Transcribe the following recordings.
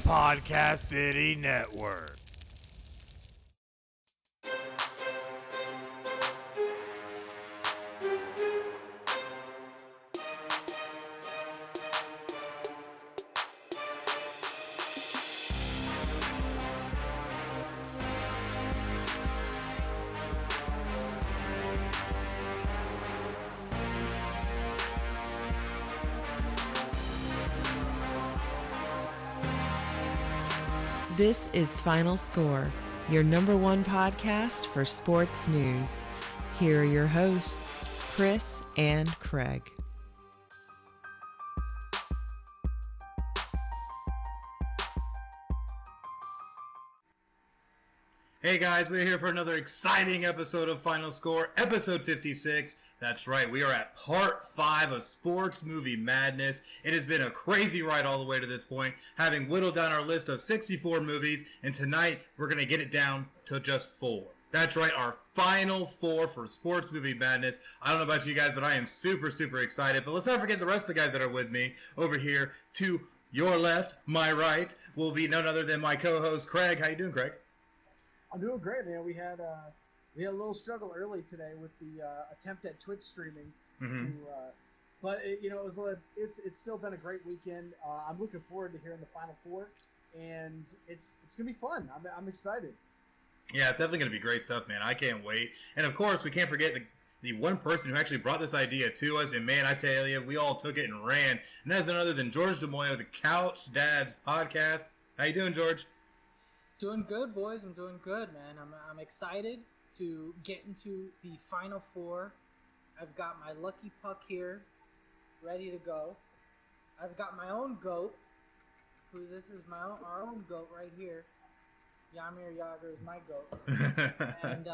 Podcast City Network. This is Final Score, your number one podcast for sports news. Here are your hosts, Chris and Craig. Hey guys, we're here for another exciting episode of Final Score, episode 56. That's right, we are at part 5 of Sports Movie Madness. It has been a crazy ride all the way to this point, having whittled down our list of 64 movies, and tonight we're going to get it down to just 4. That's right, our final 4 for Sports Movie Madness. I don't know about you guys, but I am super excited. But let's not forget the rest of the guys that are with me over here. To your left, my right, will be none other than my co-host, Craig. How you doing, Craig? I'm doing great, man. We had a little struggle early today with the attempt at Twitch streaming, but it's still been a great weekend. I'm looking forward to hearing the Final Four, and it's gonna be fun. I'm excited. Yeah, it's definitely gonna be great stuff, man. I can't wait. And of course, we can't forget the one person who actually brought this idea to us, and man, I tell you, we all took it and ran. And that's none other than George DeMoy of the Couch Dads podcast. How you doing, George? Doing good, boys. I'm doing good, man. I'm excited to get into the Final Four. I've got my lucky puck here, ready to go. I've got my own goat. This is our own goat right here. Jaromir Jagr is my goat, and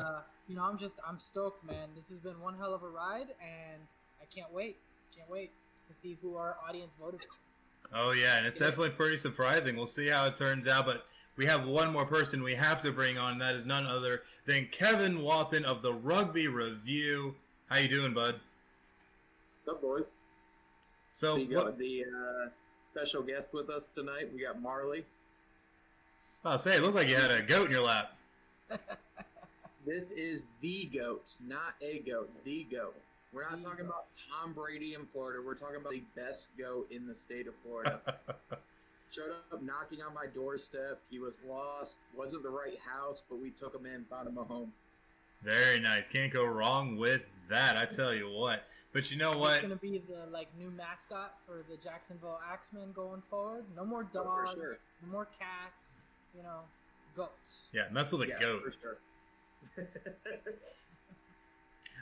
I'm stoked, man. This has been one hell of a ride, and I can't wait. Can't wait to see who our audience voted for. Oh yeah, and it's definitely pretty surprising. We'll see how it turns out, but we have one more person we have to bring on, and that is none other than Kevin Wathen of the Rugby Review. How you doing, bud? What's up, boys? So we got the special guest with us tonight. We got Marley. I'll say, it looked like you had a goat in your lap. This is the goat, not a goat, the goat. We're not talking about Tom Brady in Florida. We're talking about the best goat in the state of Florida. Showed up knocking on my doorstep. He was lost. Wasn't the right house, but we took him in, found him a home. Very nice. Can't go wrong with that, I tell you what. But you know what? He's going to be the new mascot for the Jacksonville Axemen going forward. No more dogs, no more cats, goats. Yeah, mess with a goat. For sure.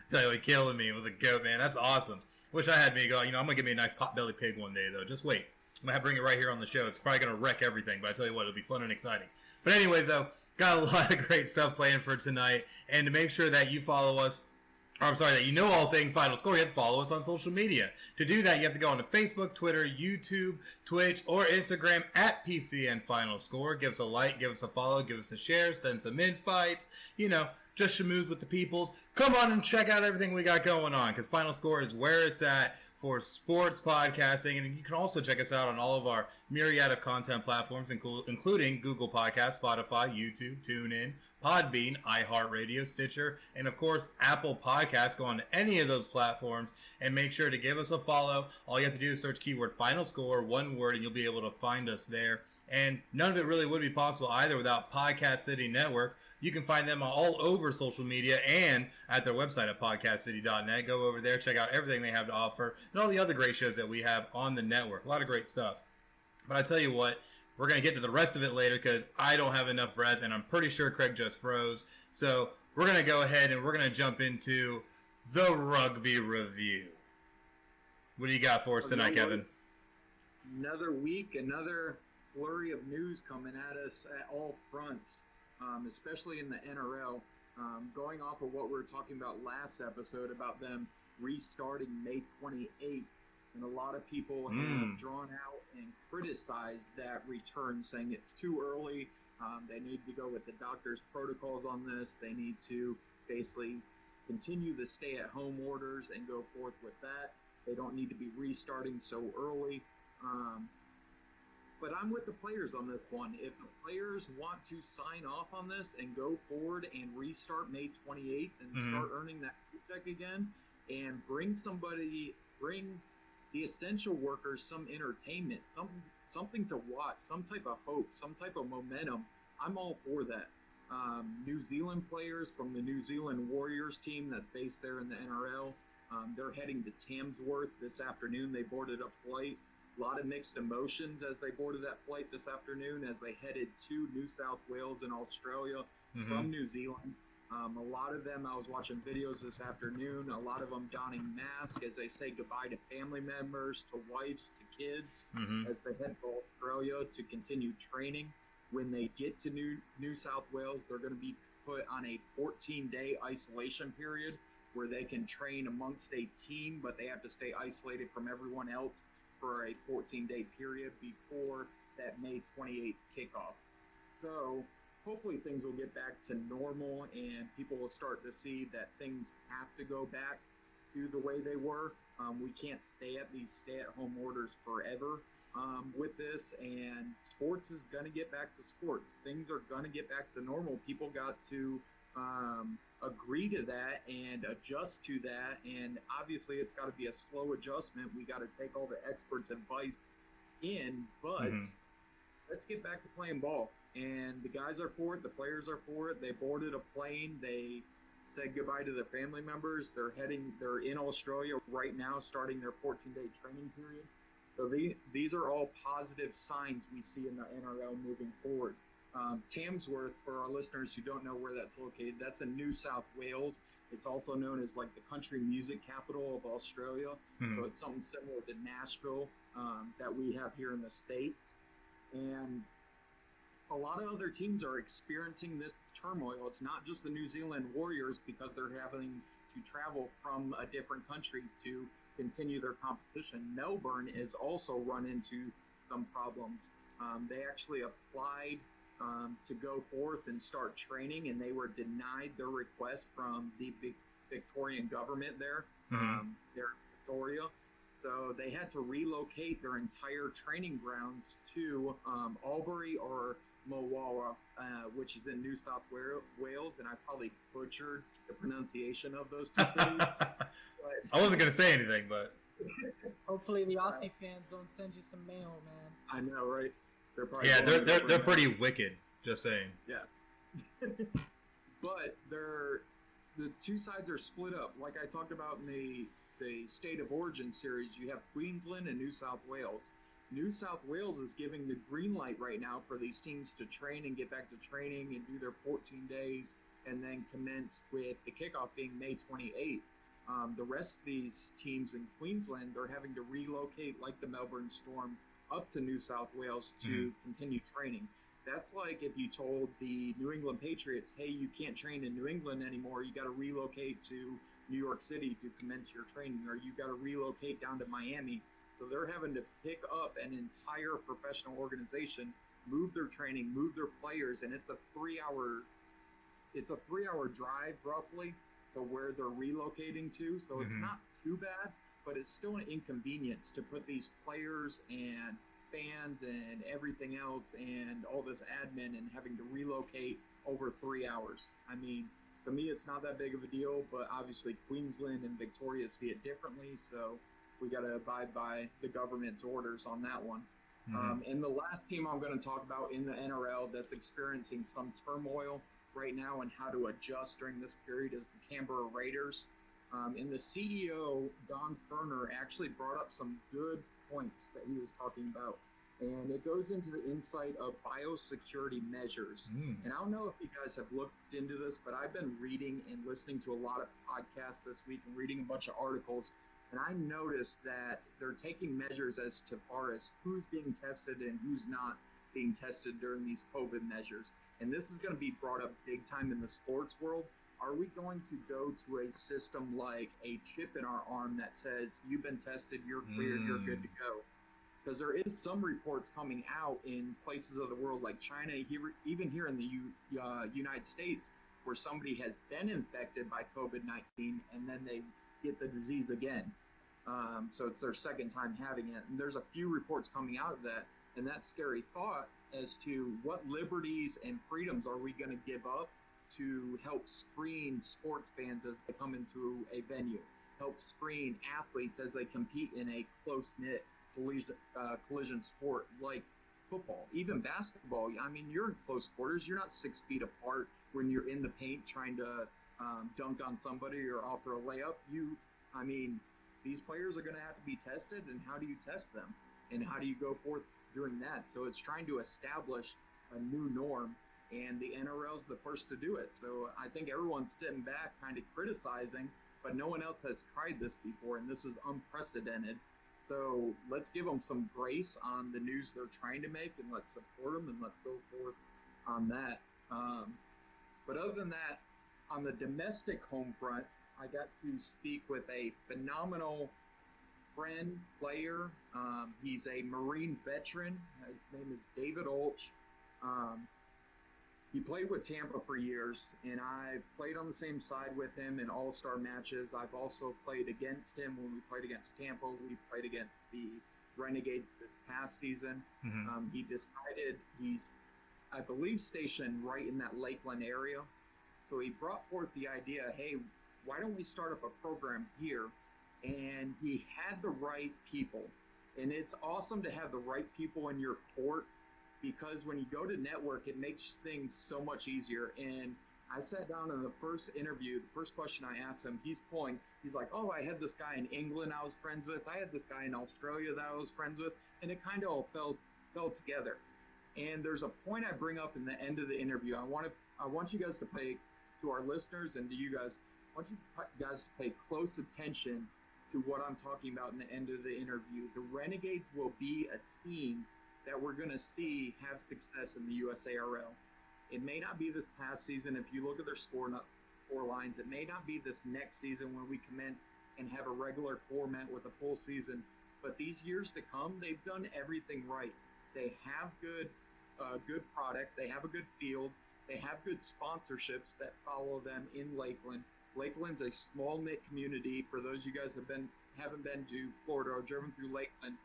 Tell you what, killing me with a goat, man. That's awesome. Wish I had me go. I'm going to give me a nice pot-bellied pig one day, though. Just wait. I'm going to bring it right here on the show. It's probably going to wreck everything, but I tell you what, it'll be fun and exciting. But anyways, though, got a lot of great stuff planned for tonight. And to make sure that you follow us, that you know all things Final Score, you have to follow us on social media. To do that, you have to go onto Facebook, Twitter, YouTube, Twitch, or Instagram at PCN Final Score. Give us a like, give us a follow, give us a share, send some invites, just schmooze with the peoples. Come on and check out everything we got going on, because Final Score is where it's at for sports podcasting. And you can also check us out on all of our myriad of content platforms, including Google Podcasts, Spotify, YouTube, TuneIn, Podbean, iHeartRadio, Stitcher, and of course, Apple Podcasts. Go on to any of those platforms and make sure to give us a follow. All you have to do is search keyword Final Score, one word, and you'll be able to find us there. And none of it really would be possible either without Podcast City Network. You can find them all over social media and at their website at podcastcity.net. Go over there, check out everything they have to offer, and all the other great shows that we have on the network. A lot of great stuff. But I tell you what, we're going to get to the rest of it later because I don't have enough breath, and I'm pretty sure Craig just froze. So we're going to go ahead and we're going to jump into the Rugby Review. What do you got for us tonight, Kevin? Another week, another flurry of news coming at us at all fronts, especially in the NRL. Going off of what we were talking about last episode about them restarting May 28th, and a lot of people have drawn out and criticized that return, saying it's too early. They need to go with the doctor's protocols on this. They need to basically continue the stay-at-home orders and go forth with that. They don't need to be restarting so early. But I'm with the players on this one. If the players want to sign off on this and go forward and restart May 28th and start earning that paycheck again, and bring the essential workers some entertainment, something to watch, some type of hope, some type of momentum, I'm all for that. New Zealand players from the New Zealand Warriors team that's based there in the NRL, they're heading to Tamsworth this afternoon. They boarded a flight. A lot of mixed emotions as they boarded that flight this afternoon as they headed to New South Wales in Australia from New Zealand. A lot of them, I was watching videos this afternoon, a lot of them donning masks as they say goodbye to family members, to wives, to kids, as they head to Australia to continue training. When they get to New South Wales, they're going to be put on a 14-day isolation period where they can train amongst a team, but they have to stay isolated from everyone else for a 14-day period before that May 28th kickoff. So hopefully things will get back to normal and people will start to see that things have to go back to the way they were. We can't stay at these stay-at-home orders forever with this, and sports is going to get back to sports. Things are going to get back to normal. People got to agree to that and adjust to that, and obviously it's got to be a slow adjustment. We got to take all the experts' advice in, but let's get back to playing ball. And the guys are for it, the players are for it. They boarded a plane, they said goodbye to their family members. They're in Australia right now, starting their 14-day training period. So these are all positive signs we see in the NRL moving forward. Tamsworth, for our listeners who don't know where that's located, that's in New South Wales. It's also known as like the country music capital of Australia. So it's something similar to Nashville that we have here in the States. And a lot of other teams are experiencing this turmoil. It's not just the New Zealand Warriors because they're having to travel from a different country to continue their competition. Melbourne has also run into some problems. They actually applied to go forth and start training, and they were denied their request from the Victorian government there, there in Victoria. So they had to relocate their entire training grounds to Albury or Mowawa, which is in New South Wales, and I probably butchered the pronunciation of those two cities. I wasn't going to say anything, but... Hopefully the Aussie fans don't send you some mail, man. I know, right? They're probably they're pretty wicked, just saying. Yeah. But the two sides are split up. Like I talked about in the State of Origin series, you have Queensland and New South Wales. New South Wales is giving the green light right now for these teams to train and get back to training and do their 14 days and then commence with the kickoff being May 28th. The rest of these teams in Queensland, they're having to relocate, like the Melbourne Storm, up to New South Wales to continue training. That's like if you told the New England Patriots, hey, you can't train in New England anymore. You got to relocate to New York City to commence your training, or you got to relocate down to Miami. So they're having to pick up an entire professional organization, move their training, move their players, and it's a 3-hour drive roughly to where they're relocating to. So it's not too bad, but it's still an inconvenience to put these players and fans and everything else and all this admin and having to relocate over 3 hours. I mean, to me, it's not that big of a deal, but obviously Queensland and Victoria see it differently, so we got to abide by the government's orders on that one. And the last team I'm going to talk about in the NRL that's experiencing some turmoil right now and how to adjust during this period is the Canberra Raiders. And the CEO, Don Furner, actually brought up some good points that he was talking about. And it goes into the insight of biosecurity measures. And I don't know if you guys have looked into this, but I've been reading and listening to a lot of podcasts this week and reading a bunch of articles. And I noticed that they're taking measures as to far as who's being tested and who's not being tested during these COVID measures. And this is going to be brought up big time in the sports world. Are we going to go to a system like a chip in our arm that says you've been tested, you're cleared, you're good to go? Because there is some reports coming out in places of the world like China, even here in the United States, where somebody has been infected by COVID-19 and then they get the disease again. So it's their second time having it. And there's a few reports coming out of that, and that scary thought as to what liberties and freedoms are we going to give up to help screen sports fans as they come into a venue, help screen athletes as they compete in a close-knit collision sport like football, even basketball. I mean, you're in close quarters. You're not 6 feet apart when you're in the paint trying to dunk on somebody or offer a layup. These players are going to have to be tested, and how do you test them? And how do you go forth doing that? So it's trying to establish a new norm, and the NRL's the first to do it. So I think everyone's sitting back kind of criticizing, but no one else has tried this before, and this is unprecedented. So let's give them some grace on the news they're trying to make, and let's support them, and let's go forth on that. But other than that, on the domestic home front, I got to speak with a phenomenal friend, player. He's a Marine veteran. His name is David Olch. He played with Tampa for years, and I played on the same side with him in all-star matches. I've also played against him when we played against Tampa. We played against the Renegades this past season. Mm-hmm. He decided he's, I believe, stationed right in that Lakeland area. So he brought forth the idea, hey, why don't we start up a program here? And he had the right people. And it's awesome to have the right people in your court, because when you go to network, it makes things so much easier. And I sat down in the first interview, the first question I asked him, he's like, oh, I had this guy in England I was friends with. I had this guy in Australia that I was friends with. And it kind of all fell together. And there's a point I bring up in the end of the interview. I want you guys to pay, to our listeners and to you guys, I want you guys to pay close attention to what I'm talking about in the end of the interview. The Renegades will be a team that we're going to see have success in the USARL. It may not be this past season. If you look at their score lines, it may not be this next season when we commence and have a regular format with a full season. But these years to come, they've done everything right. They have good product. They have a good field. They have good sponsorships that follow them in Lakeland. Lakeland's a small-knit community. For those of you guys haven't been to Florida or driven through Lakeland,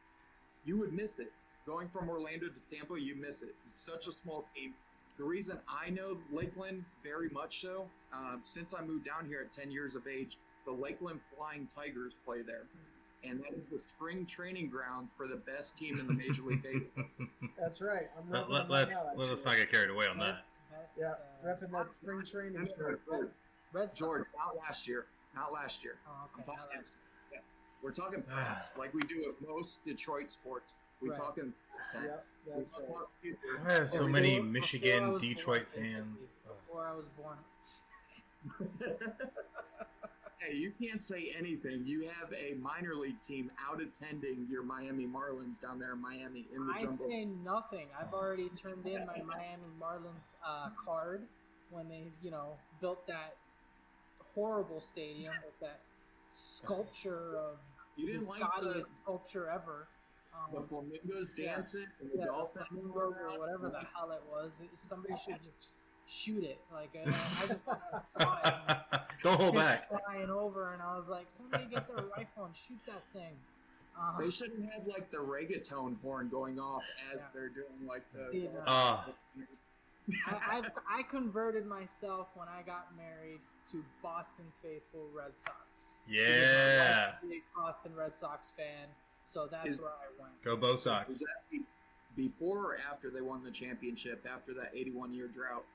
you would miss it. Going from Orlando to Tampa, you miss it. It's such a small team. The reason I know Lakeland very much so, since I moved down here at 10 years of age, the Lakeland Flying Tigers play there. And that is the spring training grounds for the best team in the Major League Baseball. That's right. Let's not get carried away on that. Yeah, repping that spring training. Red George, not last year. Oh, okay. I'm talking, yeah. We're talking past, like we do at most Detroit sports. We're talking tense. Yep, that's right. I have so many Michigan, Detroit fans. Before I was born. Hey, you can't say anything. You have a minor league team out attending your Miami Marlins down there in Miami in the jungle. I say nothing. I've already turned in my Miami Marlins card when they, built that horrible stadium with that sculpture of the gaudiest sculpture ever. The flamingos dancing and the dolphin or whatever the hell it was. Somebody should just shoot it. Like I just saw it. Don't hold back. Flying over, and I was like, somebody get their rifle and shoot that thing. They shouldn't have like the reggaeton horn going off as they're doing like the. I converted myself when I got married to Boston faithful Red Sox. Yeah. I'm a big Boston Red Sox fan, so that's where I went. Go Bo Sox. Was that before or after they won the championship, after that 81-year drought?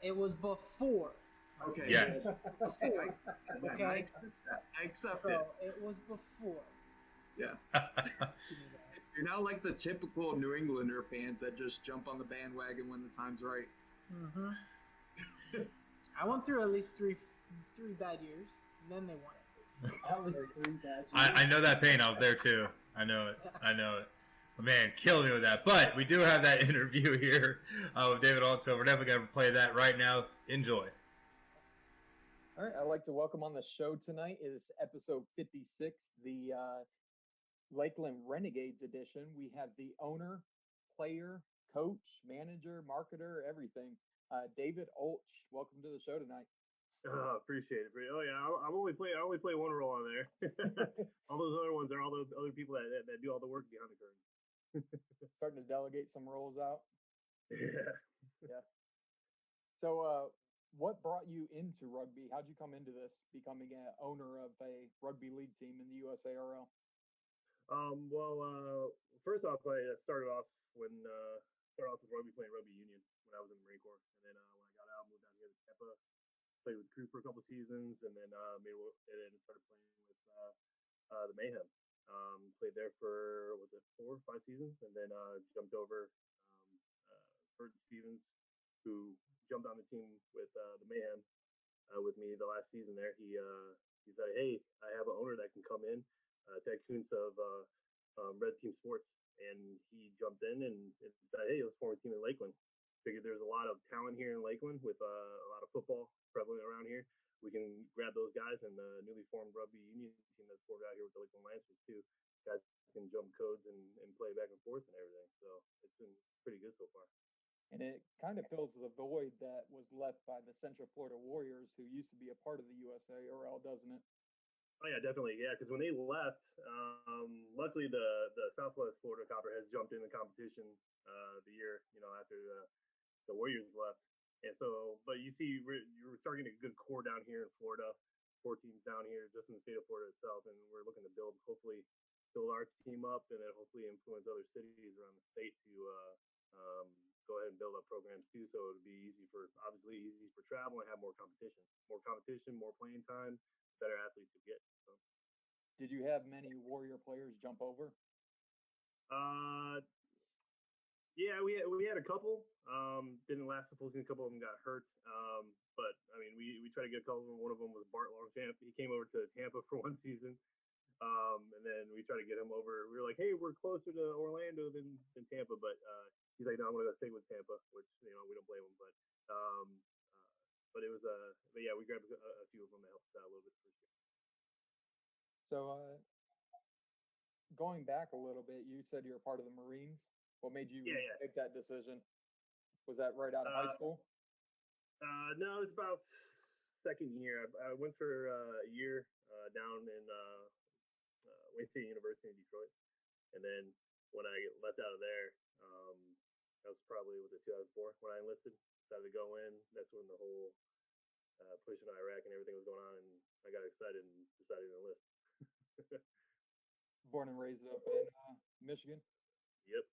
It was before. Okay. Yes. Okay. I accept it. It was before. Yeah. You're not like the typical New Englander fans that just jump on the bandwagon when the time's right. Mm-hmm. I went through at least three bad years, and then they won it. At least 3 bad years. I know that pain. I was there too. I know it. But man, killing me with that. But we do have that interview here with David Alt, so we're definitely going to play that right now. Enjoy. All right, I'd like to welcome on the show tonight is episode 56, the Lakeland Renegades edition. We have the owner, player, coach, manager, marketer, everything. David Olch, welcome to the show tonight. Oh, appreciate it. Oh yeah, I only play one role on there. All those other ones are all those other people that do all the work behind the curtain. Starting to delegate some roles out. Yeah. Yeah. So, what brought you into rugby? How'd you come into this, becoming an owner of a rugby league team in the USARL? First off, I started off with rugby, playing rugby union when I was in the Marine Corps, and then when I got out, moved down here to Tampa, played with the crew for a couple seasons, and then started playing with the Mayhem. Played there for 4 or 5 seasons, and then jumped over. Bert Stevens, who jumped on the team with the Mayhem with me the last season there. He said, "Hey, I have an owner that can come in, Ted Kuntz of Red Team Sports," and he jumped in and said, "Hey, let's form a team in Lakeland." Figured there's a lot of talent here in Lakeland with a lot of football prevalent around here. We can grab those guys and the newly formed rugby union team that's formed out here with the Lakeland Lancers too. Guys can jump codes and play back and forth and everything. So it's been pretty good so far. And it kind of fills the void that was left by the Central Florida Warriors, who used to be a part of the USARL, doesn't it? Oh yeah, definitely. Yeah, because when they left, luckily the Southwest Florida Copperheads jumped in the competition the year after the Warriors left, and so but you see you're starting a good core down here in Florida, 4 teams down here just in the state of Florida itself, and we're looking to build our team up, and then hopefully influence other cities around the state to go ahead and build up programs too, so it'll be easy for travel and have more competition, more playing time, better athletes to get. So. Did you have many Warrior players jump over? Yeah, we had a couple. Didn't last the full season. A couple of them got hurt. But I mean, we tried to get a couple of them. One of them was Bart Longchamp. He came over to Tampa for one season. And then we tried to get him over. We were like, hey, we're closer to Orlando than Tampa, but he's like, no, I'm gonna stay with Tampa, which we don't blame him. But it was but yeah, we grabbed a few of them that helped us out a little bit first year. So, going back a little bit, you said you're a part of the Marines. What made you make that decision? Was that right out of high school? No, it's about second year. I went for a year down in Wayne State University in Detroit, and then when I left out of there, that was probably 2004 when I enlisted. Decided to go in. That's when the whole push in Iraq and everything was going on, and I got excited and decided to enlist. Born and raised up in Michigan? Yep.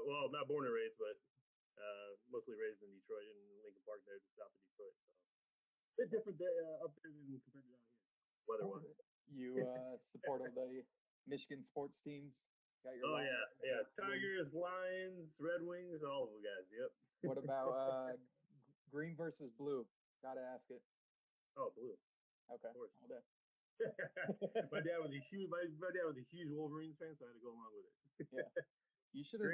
Well, not born and raised, but mostly raised in Detroit and Lincoln Park there, just south of Detroit. So a bit different up there than compared to down here, weather-wise. You support the Michigan sports teams? Got your yeah. Tigers, Lions, Red Wings, all of the guys. Yep. What about green versus blue? Gotta ask it. Oh, blue. Okay. Of course. All day. my dad was a huge Wolverines fan, so I had to go along with it. Yeah. You should have.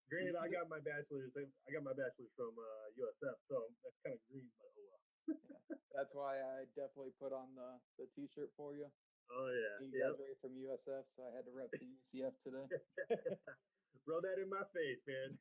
Granted, I got my bachelor's. I got my bachelor's from USF, so that's kind of green, but oh well. Yeah. That's why I definitely put on the T-shirt for you. Oh yeah. You graduated from USF, so I had to rep the UCF today. Roll that in my face, man.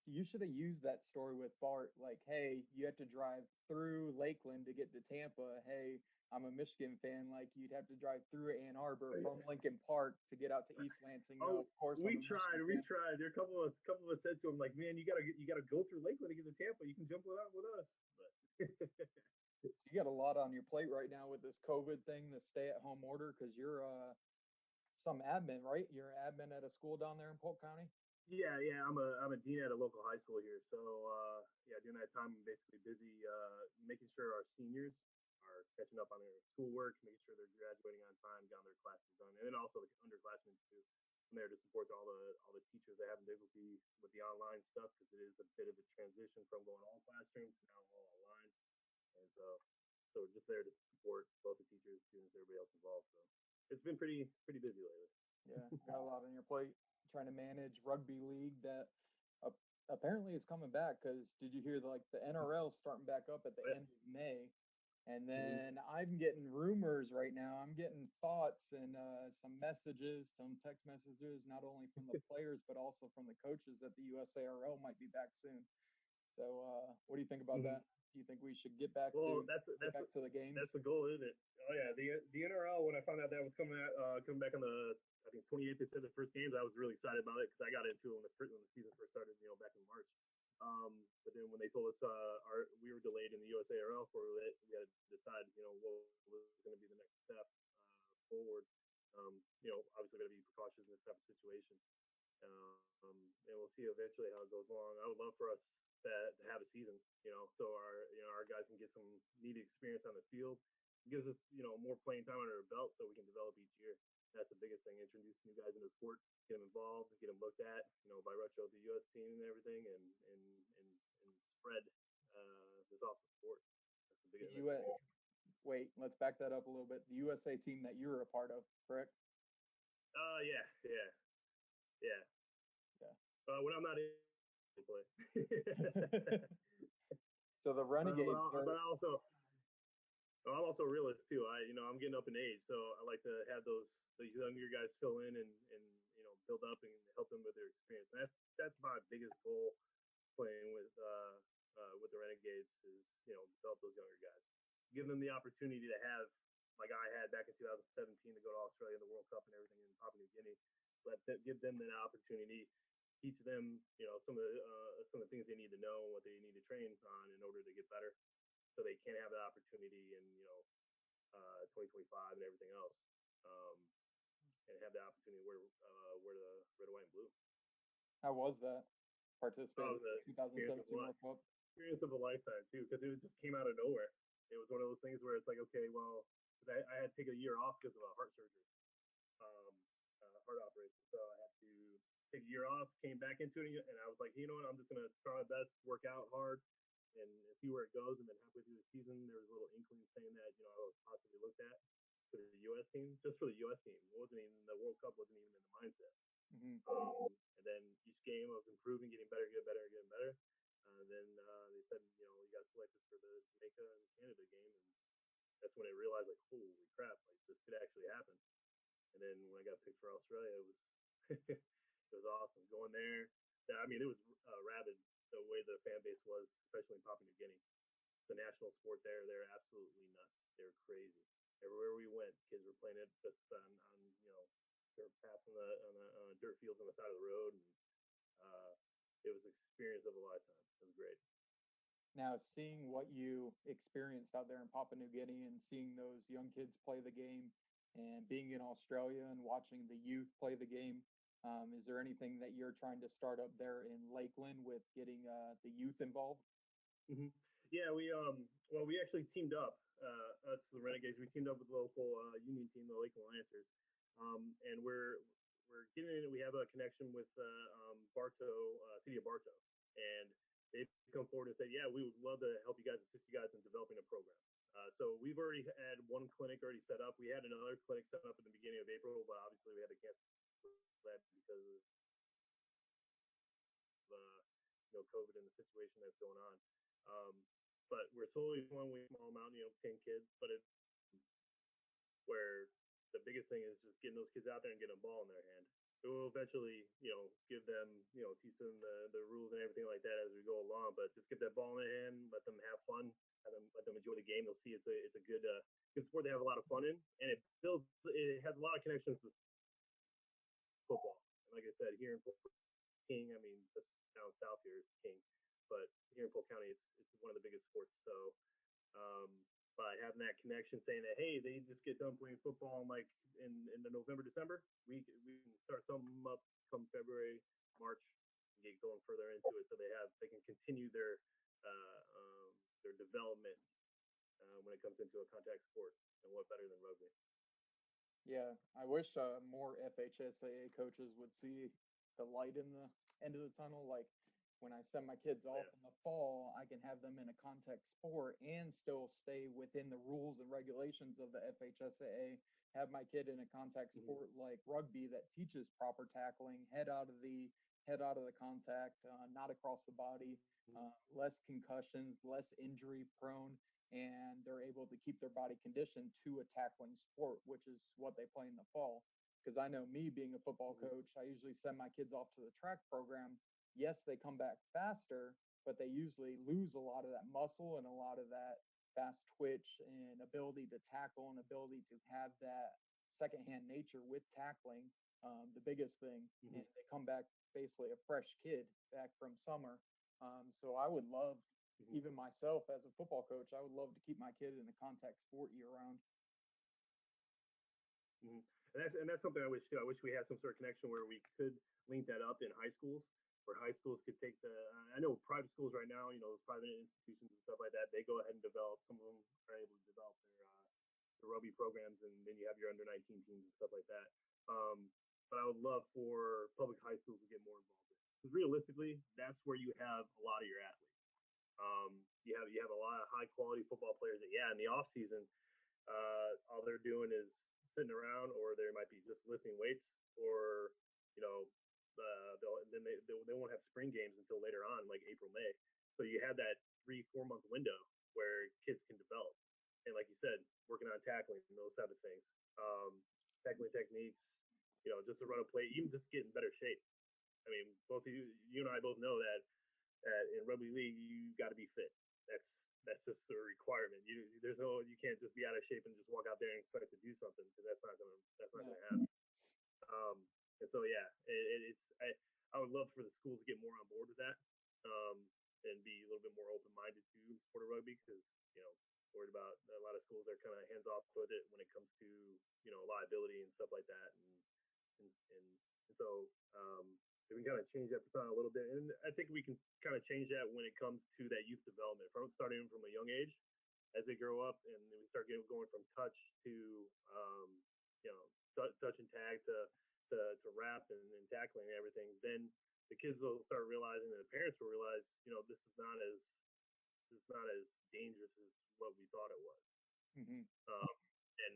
You should have used that story with Bart. Like, hey, you have to drive through Lakeland to get to Tampa. Hey, I'm a Michigan fan. Like, you'd have to drive through Ann Arbor from Lincoln Park to get out to East Lansing. Oh, of course, we tried. There are a couple of us said to him, like, man, you gotta go through Lakeland to get to Tampa. You can jump with us. But you got a lot on your plate right now with this COVID thing, the stay-at-home order, because you're some admin, right? You're an admin at a school down there in Polk County. Yeah. I'm a dean at a local high school here. So during that time, I'm basically busy making sure our seniors are catching up on their schoolwork, making sure they're graduating on time, getting their classes done, and then also the underclassmen too. I'm there to support all the teachers that have difficulty with the online stuff because it is a bit of a transition from going all classrooms to now all online, and so we're just there to support both the teachers, students, everybody else involved. So it's been pretty busy lately. Yeah, got a lot on your plate. Trying to manage rugby league that apparently is coming back, because did you hear the NRL starting back up at the end of May? And then I'm getting rumors right now. I'm getting thoughts and some messages, some text messages, not only from the players but also from the coaches that the USARL might be back soon. So, what do you think about Mhm. that? Do you think we should get back Well, to the games? that's the goal, isn't it? Oh yeah, the NRL. When I found out that was coming back on the I think 28th, they said the first games. I was really excited about it because I got into it when the season first started, back in March. But then when they told us we were delayed in the USARL for it, we had to decide, what was going to be the next step forward. Obviously got to be precautious in this type of situation. And we'll see eventually how it goes along. I would love for us to have a season, so our guys can get some neat experience on the field. It gives us, more playing time under our belt so we can develop each year. That's the biggest thing. Introduce new guys into the sport, get them involved, get them looked at, by retro the U.S. team and everything, and spread this awesome sport. That's the biggest. Wait, let's back that up a little bit. The USA team that you're a part of, correct? Yeah. Yeah. When I'm not in play. So the Renegades but I'm also a realist too. I'm getting up in age, so I like to have those younger guys fill in and build up and help them with their experience. And that's my biggest goal playing with the Renegades is develop those younger guys, give them the opportunity to have like I had back in 2017 to go to Australia, the World Cup and everything in Papua New Guinea. Give them that opportunity, teach them some of the things they need to know and what they need to train on in order to get better, so they can have that opportunity in 2025 and everything else, and have the opportunity to wear the red, white, and blue. How was that participating Oh, the in the 2017 World Cup? Experience of a lifetime too, because it just came out of nowhere. It was one of those things where it's like, okay, well, I had to take a year off because of a heart surgery, heart operation. So I had to take a year off, came back into it, and I was like, you know what, I'm just gonna try my best, work out hard, and see where it goes. And then halfway through the season, there was a little inkling saying that I was possibly looked at for the U.S. team, just for the U.S. team. It wasn't even the World Cup wasn't even in the mindset. Mm-hmm. And then each game of improving, getting better, getting better, getting better. Then they said, you got selected for the Jamaica and Canada game, and that's when I realized, like, holy crap, like this could actually happen. And then when I got picked for Australia, it was it was awesome going there. I mean, it was rabid the way the fan base was, especially in Papua New Guinea. The national sport there, they're absolutely nuts. They're crazy. Everywhere we went, kids were playing it just on dirt paths on the dirt fields on the side of the road, and it was an experience of a lifetime. It was great. Now, seeing what you experienced out there in Papua New Guinea and seeing those young kids play the game and being in Australia and watching the youth play the game, is there anything that you're trying to start up there in Lakeland with getting the youth involved? Mm-hmm. Yeah, we actually teamed up. Us the Renegades, we teamed up with the local union team, the Lakeland Lancers, and we're getting in. We have a connection with Bartow, City of Bartow, and they've come forward and said, yeah, we would love to help you guys, assist you guys in developing a program. So we've already had one clinic already set up. We had another clinic set up at the beginning of April, but obviously we had to cancel that because of COVID and the situation that's going on. But we're slowly one small amount, 10 kids, but it's where the biggest thing is just getting those kids out there and getting a ball in their hand. It will eventually, give them, teach them the rules and everything like that as we go along. But just get that ball in their hand, let them have fun, let them enjoy the game. They'll see it's a good sport they have a lot of fun in, and it has a lot of connections with football. And like I said, here in King, I mean, just down south here is King, but here in Polk County, it's one of the biggest sports. So by having that connection, saying that, hey, they just get done playing football in the November, December, we can start something up come February, March, and get going further into it, so they can continue their development when it comes into a contact sport. And what better than rugby? Yeah, I wish more FHSAA coaches would see the light in the end of the tunnel. Like when I send my kids off in the fall, I can have them in a contact sport and still stay within the rules and regulations of the FHSAA. Have my kid in a contact sport like rugby that teaches proper tackling, head out of the contact, not across the body, less concussions, less injury prone, and they're able to keep their body conditioned to a tackling sport, which is what they play in the fall. Because I know me being a football coach, I usually send my kids off to the track program. Yes, they come back faster, but they usually lose a lot of that muscle and a lot of that fast twitch and ability to tackle and ability to have that secondhand nature with tackling, the biggest thing. And they come back basically a fresh kid back from summer. So I would love, even myself as a football coach, I would love to keep my kid in a contact sport year round. And that's something I wish too. I wish we had some sort of connection where we could link that up in high schools, where high schools could take the. I know private schools right now, those private institutions and stuff like that, they go ahead and develop. Some of them are able to develop their rugby programs, and then you have your under 19 teams and stuff like that. But I would love for public high schools to get more involved in, because realistically, that's where you have a lot of your athletes. You have a lot of high quality football players that, in the off season, all they're doing is sitting around, or they might be just lifting weights, or they won't have spring games until later on, like April, May. So you have that 3-4 month window where kids can develop, and like you said, working on tackling and those type of things, tackling techniques, just to run a play, even just get in better shape. I mean, both of you and I both know that in rugby league you got to be fit. That's just a requirement. You can't just be out of shape and just walk out there and expect to do something, because that's not gonna happen. And so I would love for the schools to get more on board with that, and be a little bit more open minded to the sport of rugby, because worried about a lot of schools are kind of hands off with it when it comes to liability and stuff like that, and so if we can kind of change that persona a little bit, and I think we can kind of change that when it comes to that youth development, from starting from a young age, as they grow up, and we start going from touch to touch and tag to wrap and tackling and everything. Then the kids will start realizing, and the parents will realize, this is not as dangerous as what we thought it was. And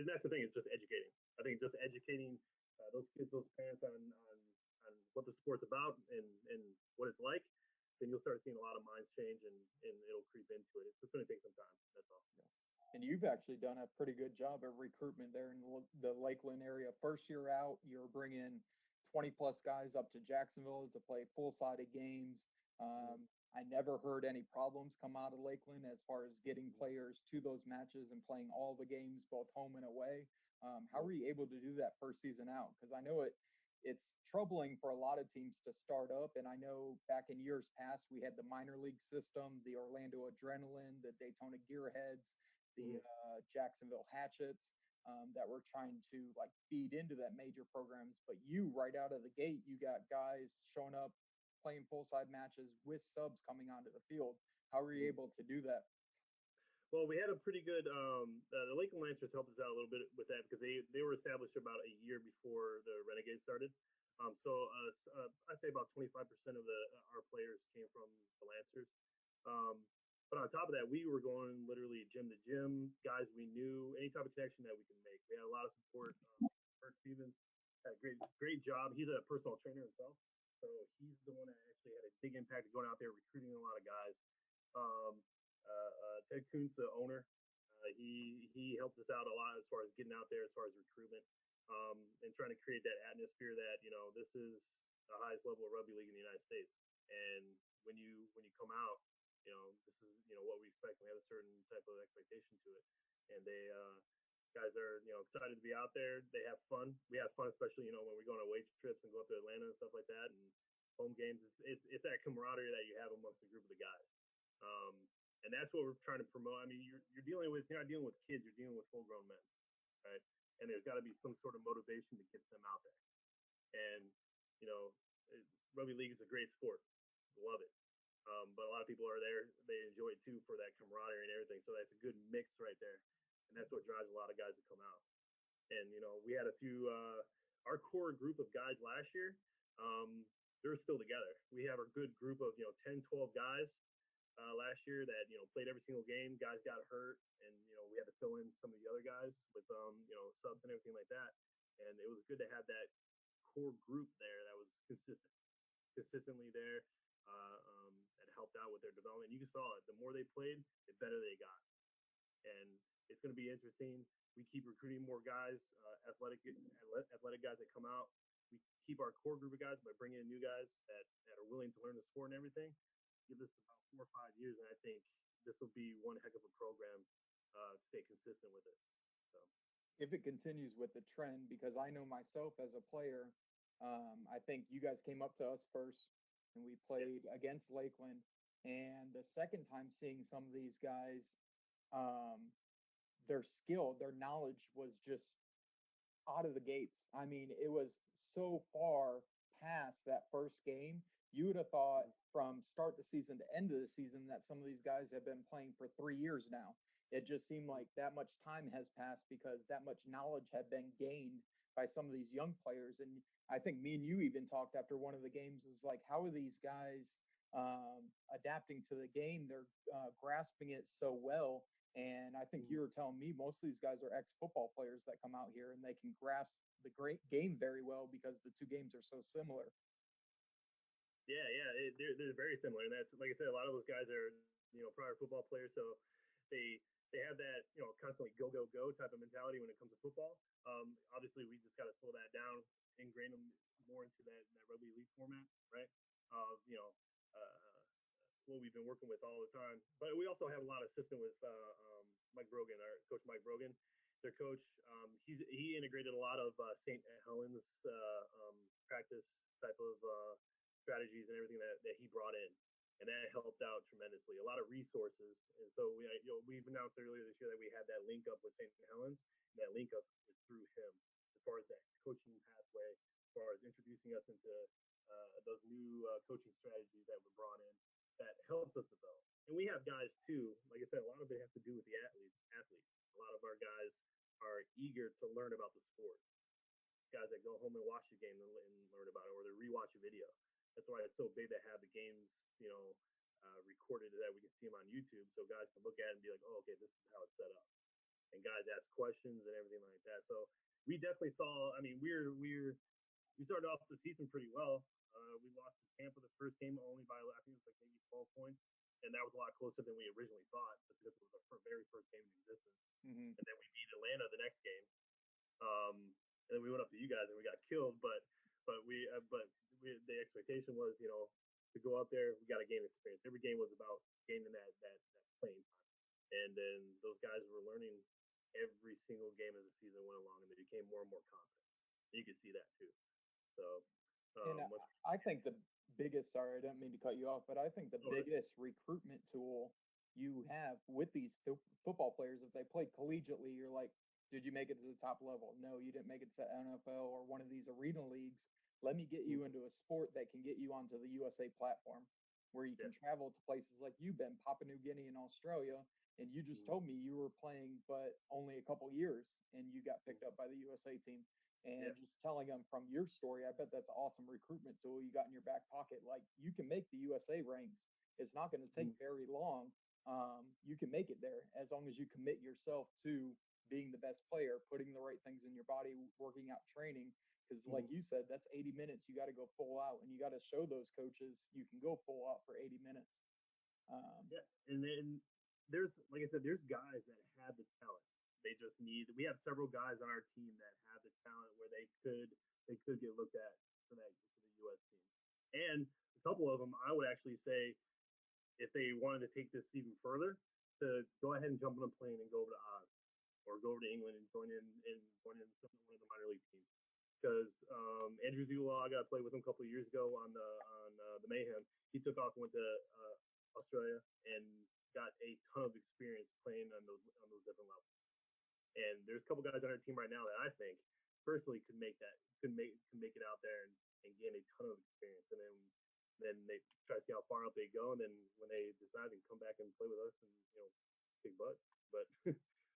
that's the thing. It's just educating. I think just educating those kids, those parents on what the sport's about and what it's like. Then you'll start seeing a lot of minds change, and it'll creep into it. It's just going to take some time. That's all. Yeah. And you've actually done a pretty good job of recruitment there in the Lakeland area. First year out, you're bringing 20 plus guys up to Jacksonville to play full-sided games. I never heard any problems come out of Lakeland as far as getting players to those matches and playing all the games, both home and away. How were you able to do that first season out? Because I know it's troubling for a lot of teams to start up. And I know back in years past, we had the minor league system, the Orlando Adrenaline, the Daytona Gearheads, the Jacksonville Hatchets, that were trying to feed into that major programs. But you, right out of the gate, you got guys showing up, playing full-side matches with subs coming onto the field. How were you able to do that? Well, we had a pretty good. The Lakeland Lancers helped us out a little bit with that, because they were established about a year before the Renegades started. So I'd say about 25% of our players came from the Lancers. But on top of that, we were going literally gym to gym, guys we knew, any type of connection that we can make. We had a lot of support. Kurt Stevens had a great job. He's a personal trainer himself, so he's the one that actually had a big impact of going out there recruiting a lot of guys. Ted Kuntz, the owner, he helped us out a lot as far as getting out there, as far as recruitment, and trying to create that atmosphere that this is the highest level of rugby league in the United States. And when you come out, this is what we expect. We have a certain type of expectation to it, and they guys are excited to be out there. They have fun. We have fun, especially when we go on away trips and go up to Atlanta and stuff like that, and home games. It's that camaraderie that you have amongst a group of the guys. And that's what we're trying to promote. I mean, you're not dealing with kids, you're dealing with full-grown men, right? And there's got to be some sort of motivation to get them out there. And rugby league is a great sport, love it. But a lot of people are there, they enjoy it too for that camaraderie and everything. So that's a good mix right there, and that's what drives a lot of guys to come out. And we had a few. Our core group of guys last year, they're still together. We have a good group of 10, 12 guys. Last year that played every single game. Guys got hurt, and we had to fill in some of the other guys with subs and everything like that. And it was good to have that core group there that was consistently there, that helped out with their development. You saw it. The more they played, the better they got. And it's going to be interesting. We keep recruiting more guys, athletic guys that come out. We keep our core group of guys by bringing in new guys that are willing to learn the sport and everything. give this about 4 or 5 years, and I think this will be one heck of a program to stay consistent with it. So If it continues with the trend, because I know myself as a player, I think you guys came up to us first and we yeah, played against Lakeland. And the second time seeing some of these guys, um, their skill, their knowledge was just out of the gates. I mean, it was so far past that first game. You would have thought from start the season to end of the season that some of these guys have been playing for 3 years now. It just seemed like that much time has passed because that much knowledge had been gained by some of these young players. And I think me and you even talked after one of the games is like, how are these guys adapting to the game? They're grasping it so well, and I think you were telling me most of these guys are ex-football players that come out here and they can grasp the great game very well because the two games are so similar. yeah, they're very similar, and that's like I said, a lot of those guys are prior football players, so they they have that constantly go go go type of mentality when it comes to football. Obviously, we just got to slow that down, ingrain them more into that rugby league format, right? Of what we've been working with all the time. But we also have a lot of assistance with Mike Brogan, our coach Mike Brogan, their coach. He integrated a lot of St. Helens practice type of strategies and everything that he brought in, and that helped out tremendously. A lot of resources, and so we've announced earlier this year that we had that link up with St. Helens, and that link up is through him as far as that coaching pathway, as far as introducing us into those new coaching strategies that were brought in that helps us develop. And we have guys too. Like I said, a lot of it has to do with the athletes. Athletes. A lot of our guys are eager to learn about the sport. Guys that go home and watch the game and learn about it, or they rewatch a video. That's why it's so big to have the games, recorded so that we can see them on YouTube, so guys can look at it and be like, "Oh, okay, this is how it's set up." And guys ask questions and everything like that. So we definitely saw. I mean, we started off the season pretty well. We lost to Tampa the first game only by I think it was like maybe 12 points, and that was a lot closer than we originally thought, just because it was our very first game in existence. Mm-hmm. And then we beat Atlanta the next game, and then we went up to you guys and we got killed. But the expectation was to go out there, we got to gain experience. Every game was about gaining that playing time, and then those guys were learning every single game as the season went along, and they became more and more confident. You could see that too. So, And I think the biggest, sorry, I didn't mean to cut you off, but I think the biggest recruitment tool you have with these football players, if they play collegiately, you're like, did you make it to the top level? No, you didn't make it to NFL or one of these arena leagues. Let me get you into a sport that can get you onto the USA platform where you can travel to places like you've been, Papua New Guinea and Australia. And you just told me you were playing, but only a couple years, and you got picked up by the USA team. And just telling them from your story, I bet that's an awesome recruitment tool you got in your back pocket. Like, you can make the USA ranks. It's not going to take very long. You can make it there as long as you commit yourself to being the best player, putting the right things in your body, working out, training. Because like you said, that's 80 minutes. You got to go full out, and you got to show those coaches you can go full out for 80 minutes. And then there's, like I said, there's guys that have the talent. They just need. We have several guys on our team that have the talent where they could get looked at for the U.S. team, and a couple of them I would actually say, if they wanted to take this even further, to go ahead and jump on a plane and go over to Oz or go over to England and join in one of the minor league teams. Because Andrew Zula, I got to play with him a couple of years ago on the Mayhem. He took off and went to Australia and got a ton of experience playing on those different levels. And there's a couple guys on our team right now that I think personally could make it out there and gain a ton of experience. And then they try to see how far up they go, and then when they decide to come back and play with us and big butt. But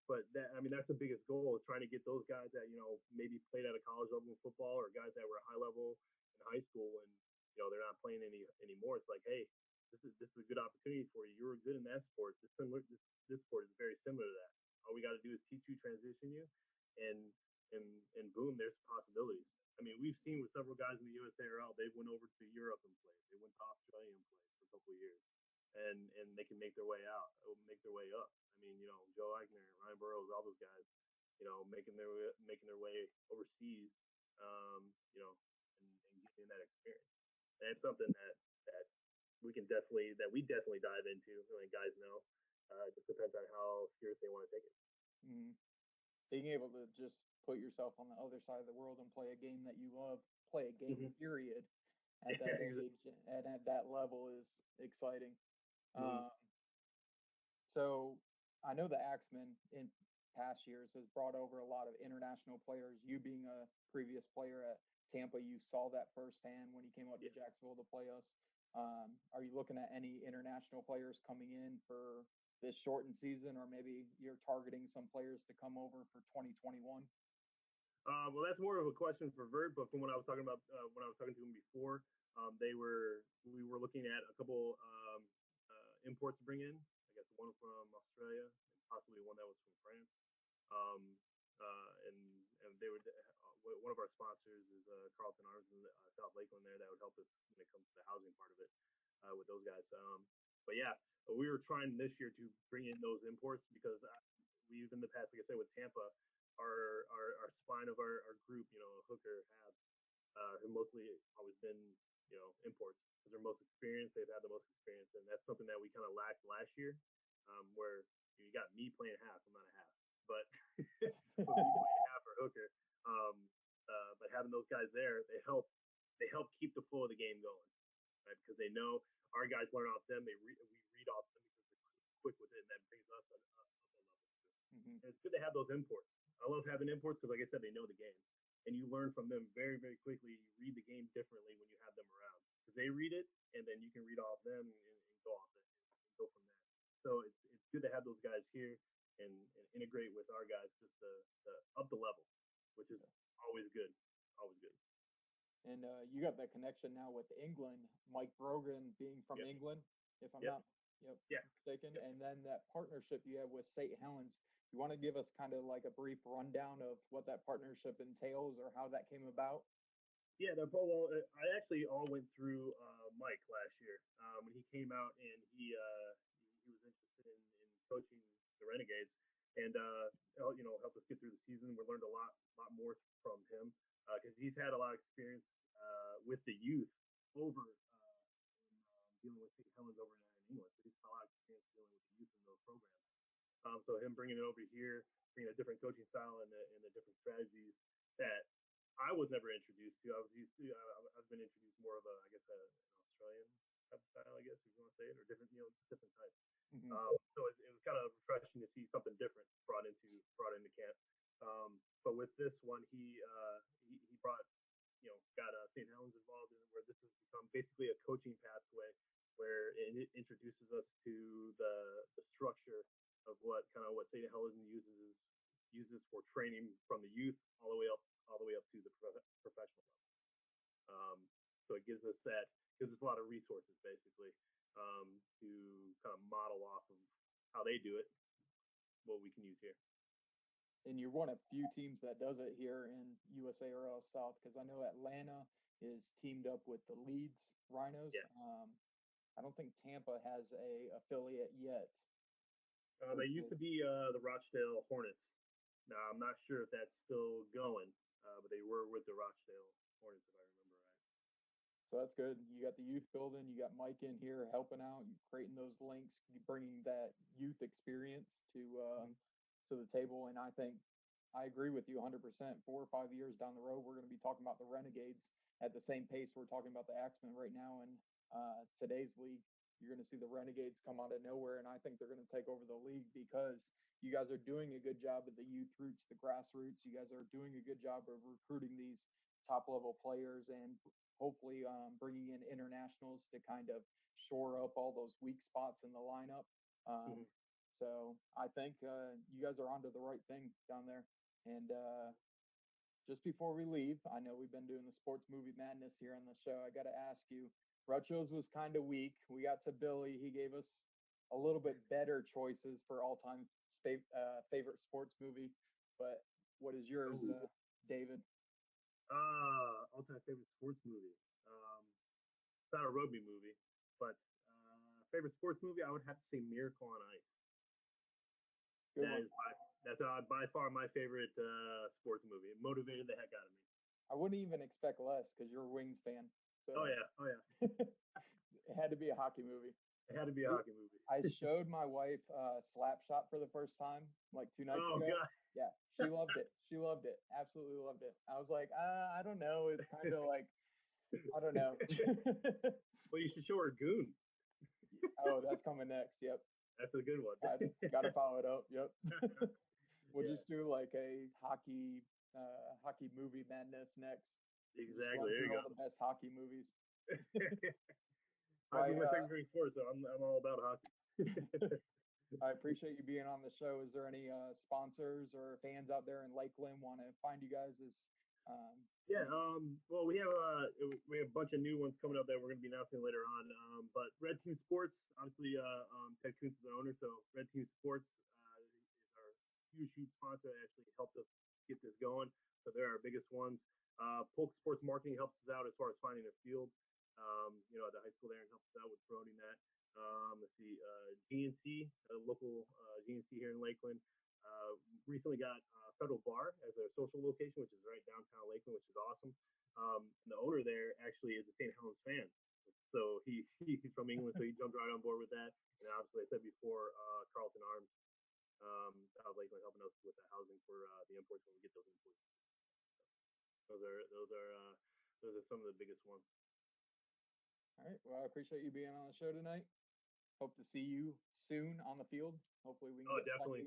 but that's the biggest goal, is trying to get those guys that maybe played at a college level in football, or guys that were high level in high school and they're not playing anymore. It's like, hey, this is a good opportunity for you. You were good in that sport. This sport is very similar to that. All we got to do is teach you, transition you, and boom, there's possibilities. I mean, we've seen with several guys in the USARL, they went over to Europe and played. They went to Australia and played for a couple of years, and they can make their way out, make their way up. I mean, Joe Eichner, Ryan Burrows, all those guys, making their way overseas, and getting that experience. And it's something that we definitely dive into. Like guys know, it just depends on how serious they want to take it. Mm. Being able to just put yourself on the other side of the world and play a game that you love, play a game period at that age and at that level is exciting. So I know the Axeman in past years has brought over a lot of international players. You being a previous player at Tampa, you saw that firsthand when he came up to Jacksonville to play us. Are you looking at any international players coming in for this shortened season, or maybe you're targeting some players to come over for 2021? Well, that's more of a question for Vert, but from what I was talking about when I was talking to him before, we were looking at a couple imports to bring in. I guess one from Australia and possibly one that was from France. And they would one of our sponsors is Carlton Arms in South Lakeland there that would help us when it comes to the housing part of it with those guys. But yeah, we were trying this year to bring in those imports because we've in the past, like I said, with Tampa, our spine of our group, Hooker have mostly always been imports because they're most experienced. They've had the most experience, and that's something that we kind of lacked last year, where you got me playing half, I'm not a half, but me playing half for Hooker. But having those guys there, they help keep the flow of the game going, right? Because they know our guys learn off them. We read off them because they're quick with it, and that brings us up a level too. And it's good to have those imports. I love having imports because, like I said, they know the game, and you learn from them very, very quickly. You read the game differently when you have them around because they read it, and then you can read off them and go off it and go from there. So it's good to have those guys here and integrate with our guys just to up the level, which is always good, always good. And you got that connection now with England, Mike Brogan being from England, if I'm not mistaken. And then that partnership you have with St. Helens. You want to give us kind of like a brief rundown of what that partnership entails or how that came about? Yeah, well, I actually all went through Mike last year when he came out and he was interested in coaching the Renegades and helped us get through the season. We learned a lot more from him because he's had a lot of experience with the youth over in dealing with St. Helens over in England. So he's got a lot of experience dealing with the youth in those programs. So him bringing it over here, bringing a different coaching style and the different strategies that I was never introduced to. I've been introduced more of an Australian type of style, I guess if you want to say it, or different types. So it was kind of refreshing to see something different brought into camp. But with this one, he brought got St. Helens involved in where this has become basically a coaching pathway where it introduces us to the structure of what St. Helens uses for training from the youth all the way up to the professional level. So it gives us a lot of resources basically to kind of model off of how they do it, what we can use here. And you're one of few teams that does it here in USARL South, because I know Atlanta is teamed up with the Leeds Rhinos. Yeah. I don't think Tampa has a affiliate yet. They used to be the Rochdale Hornets. Now I'm not sure if that's still going, but they were with the Rochdale Hornets if I remember right. So that's good. You got the youth building. You got Mike in here helping out. You creating those links, bringing that youth experience to the table. And I think I agree with you 100%. 4 or 5 years down the road, we're going to be talking about the Renegades at the same pace we're talking about the Axemen right now. In today's league, you're going to see the Renegades come out of nowhere, and I think they're going to take over the league because you guys are doing a good job at the youth roots, the grassroots. You guys are doing a good job of recruiting these top-level players and hopefully bringing in internationals to kind of shore up all those weak spots in the lineup. So I think you guys are onto the right thing down there. And just before we leave, I know we've been doing the sports movie madness here on the show. I got to ask you, Rucho's was kind of weak. We got to Billy. He gave us a little bit better choices for all-time favorite sports movie. But what is yours, David? All-time favorite sports movie. It's not a rugby movie, but favorite sports movie, I would have to say Miracle on Ice. That's by far my favorite sports movie. It motivated the heck out of me. I wouldn't even expect less because you're a Wings fan. So. Oh yeah. It had to be a hockey movie. It had to be a hockey movie. I showed my wife Slapshot for the first time like 2 nights ago. God. Yeah, she loved it. She loved it. Absolutely loved it. I was like, I don't know. It's kind of like, I don't know. Well, you should show her Goon. Oh, that's coming next. Yep. That's a good one. Got to follow it up. Yep. We'll Yeah. just do like a hockey movie madness next. Exactly. There you all go. the best hockey movies. Hockey's my second grade sport, so I'm all about hockey. I appreciate you being on the show. Is there any sponsors or fans out there in Lakeland want to find you guys? Yeah. Well, we have a bunch of new ones coming up that we're going to be announcing later on. But Red Team Sports, obviously, Ted Kuntz is the owner, so Red Team Sports is our huge sponsor that actually helped us get this going. So they're our biggest ones. Polk Sports Marketing helps us out as far as finding a field. At the high school there, and helps us out with promoting that. Let's see, GNC, a local GNC here in Lakeland, recently got Federal Bar as their social location, which is right downtown Lakeland, which is awesome. And the owner there actually is a St. Helens fan, so he's from England, so he jumped right on board with that. And obviously, I said before, Carlton Arms out of Lakeland helping us with the housing for the imports when we get those imports. So those are some of the biggest ones. All right. Well, I appreciate you being on the show tonight. Hope to see you soon on the field. Hopefully we can. Oh, definitely.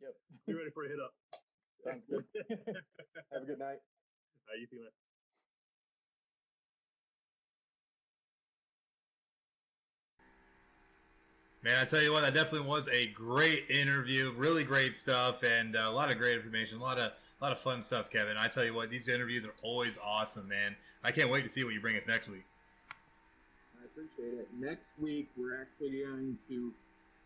Yep. Be ready for a hit up. Sounds good. Have a good night. You too, man. Man, I tell you what, that definitely was a great interview. Really great stuff, and a lot of great information. A lot of fun stuff, Kevin. I tell you what, these interviews are always awesome, man. I can't wait to see what you bring us next week. I appreciate it. Next week, we're actually going to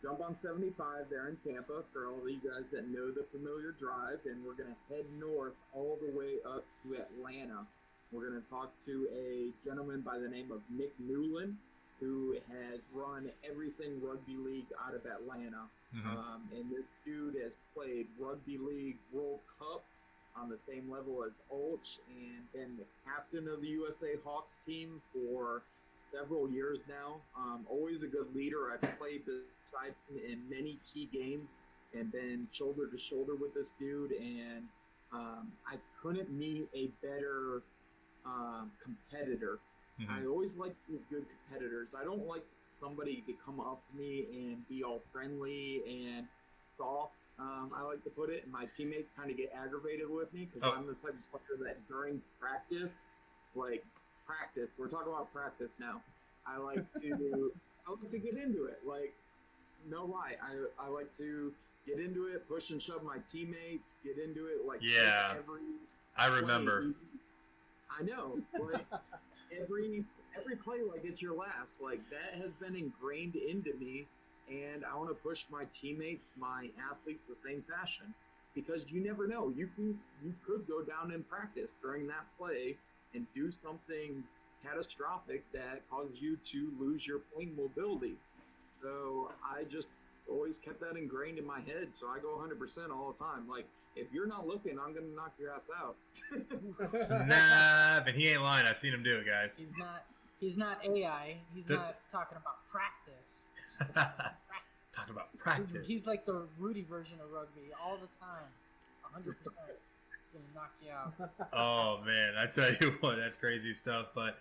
jump on 75 there in Tampa for all of you guys that know the familiar drive, and we're going to head north all the way up to Atlanta. We're going to talk to a gentleman by the name of Nick Newland, who has run everything rugby league out of Atlanta. Mm-hmm. And this dude has played Rugby League World Cup on the same level as Ulch and been the captain of the USA Hawks team for several years now. Always a good leader. I've played beside him in many key games and been shoulder to shoulder with this dude. And I couldn't meet a better competitor. Mm-hmm. I always like good competitors. I don't like somebody to come up to me and be all friendly and soft. I like to put it, and my teammates kind of get aggravated with me because I'm the type of player that during practice, we're talking about practice now. I like to get into it. Like, no lie, I like to get into it, push and shove my teammates, get into it. Like, yeah, I remember. I know, like every play like it's your last. Like, that has been ingrained into me, and I want to push my teammates, my athletes, the same fashion, because you never know. You could go down in practice during that play and do something catastrophic that causes you to lose your playing mobility. So I just always kept that ingrained in my head. So I go 100% all the time. Like, if you're not looking, I'm gonna knock your ass out. Snap! And he ain't lying. I've seen him do it, guys. He's not AI. He's not talking about practice. Talking about practice. He's like the Rudy version of rugby all the time. 100%. It's gonna knock you out. Oh man, I tell you what, that's crazy stuff. But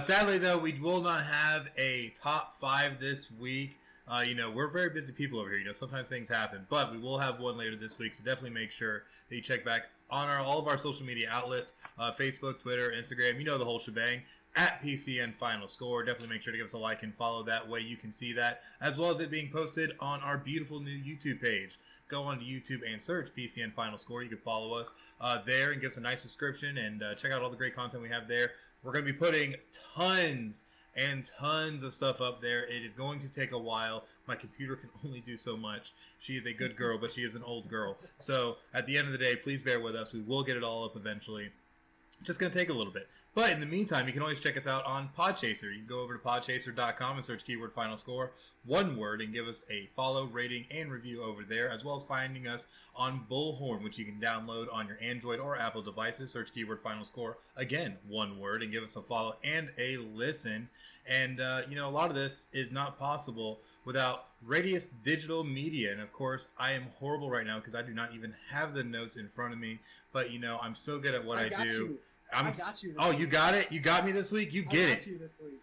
sadly, though, we will not have a top 5 this week. We're very busy people over here. Sometimes things happen, but we will have one later this week. So definitely make sure that you check back on all of our social media outlets: Facebook, Twitter, Instagram. The whole shebang. At PCN Final Score. Definitely make sure to give us a like and follow. That way you can see that, as well as it being posted on our beautiful new YouTube page. Go on to YouTube and search PCN Final Score. You can follow us there and give us a nice subscription and check out all the great content we have there. We're going to be putting tons and tons of stuff up there. It is going to take a while. My computer can only do so much. She is a good girl, but she is an old girl. So at the end of the day, please bear with us. We will get it all up eventually. Just going to take a little bit. But in the meantime, you can always check us out on Podchaser. You can go over to podchaser.com and search keyword final score, one word, and give us a follow, rating, and review over there, as well as finding us on Bullhorn, which you can download on your Android or Apple devices. Search keyword final score, again, one word, and give us a follow and a listen. And, a lot of this is not possible without Radius Digital Media. And, of course, I am horrible right now because I do not even have the notes in front of me. But, I'm so good at what I do. You. I got you. Oh, week. You got it? You got me this week? You get it. I got you this week.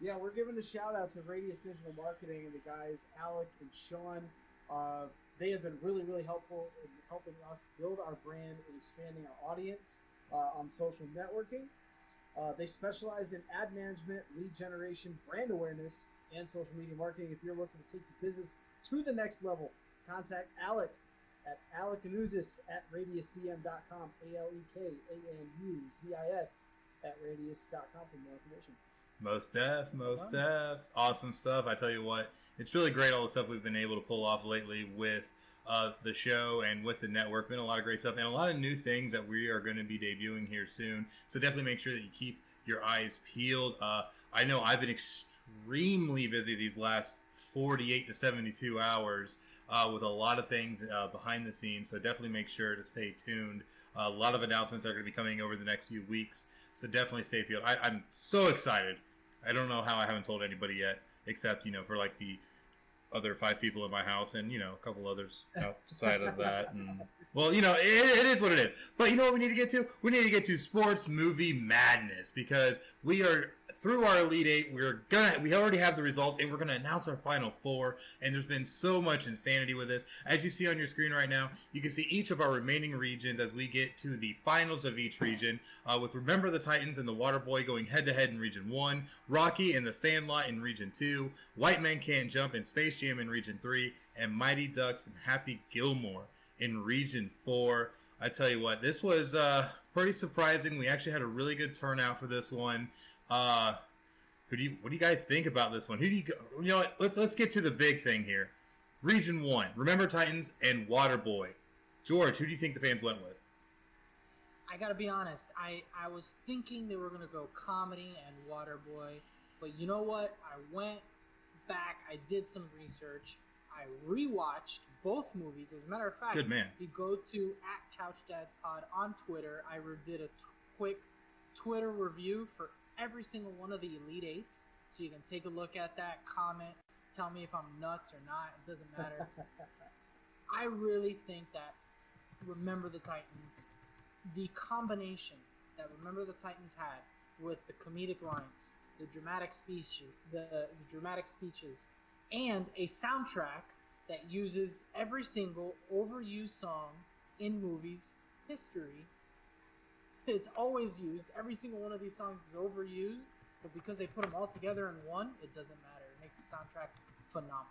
Yeah, we're giving a shout out to Radius Digital Marketing and the guys, Alec and Sean. They have been really, really helpful in helping us build our brand and expanding our audience on social networking. They specialize in ad management, lead generation, brand awareness, and social media marketing. If you're looking to take your business to the next level, contact Alec at Alekanuzis at radiusdm.com, ALEKANUZIS at radius.com for more information. Most def. Awesome stuff. I tell you what, it's really great all the stuff we've been able to pull off lately with the show and with the network. Been a lot of great stuff and a lot of new things that we are going to be debuting here soon. So definitely make sure that you keep your eyes peeled. I know I've been extremely busy these last 48 to 72 hours with a lot of things behind the scenes. So definitely make sure to stay tuned. A lot of announcements are going to be coming over the next few weeks. So definitely stay peeled. I'm so excited. I don't know how I haven't told anybody yet, except, for like the other 5 people in my house and, a couple others outside of that. And, well, it is what it is. But you know what we need to get to? We need to get to sports movie madness because we are through our Elite Eight. We already have the results and we're going to announce our Final Four. And there's been so much insanity with this. As you see on your screen right now, you can see each of our remaining regions as we get to the finals of each region with Remember the Titans and the Waterboy going head-to-head in Region 1, Rocky and the Sandlot in Region 2, White Men Can't Jump and Space Jam in Region 3, and Mighty Ducks and Happy Gilmore in Region 4. I tell you what, this was pretty surprising. We actually had a really good turnout for this one. What do you guys think about this one? Who do you know what? Let's get to the big thing here. Region 1, Remember Titans and Waterboy. George, who do you think the fans went with? I gotta be honest, I was thinking they were gonna go comedy and Waterboy, but you know what? I went back, I did some research, I rewatched both movies. As a matter of fact, good man. If you go to @CouchDadsPod on Twitter, I did a quick Twitter review for every single one of the Elite Eights, so you can take a look at that, comment, tell me if I'm nuts or not, it doesn't matter. I really think that Remember the Titans, the combination that Remember the Titans had with the comedic lines, the dramatic speeches, and a soundtrack that uses every single overused song in movies history. It's always used. Every single one of these songs is overused, but because they put them all together in one, it doesn't matter. It makes the soundtrack phenomenal.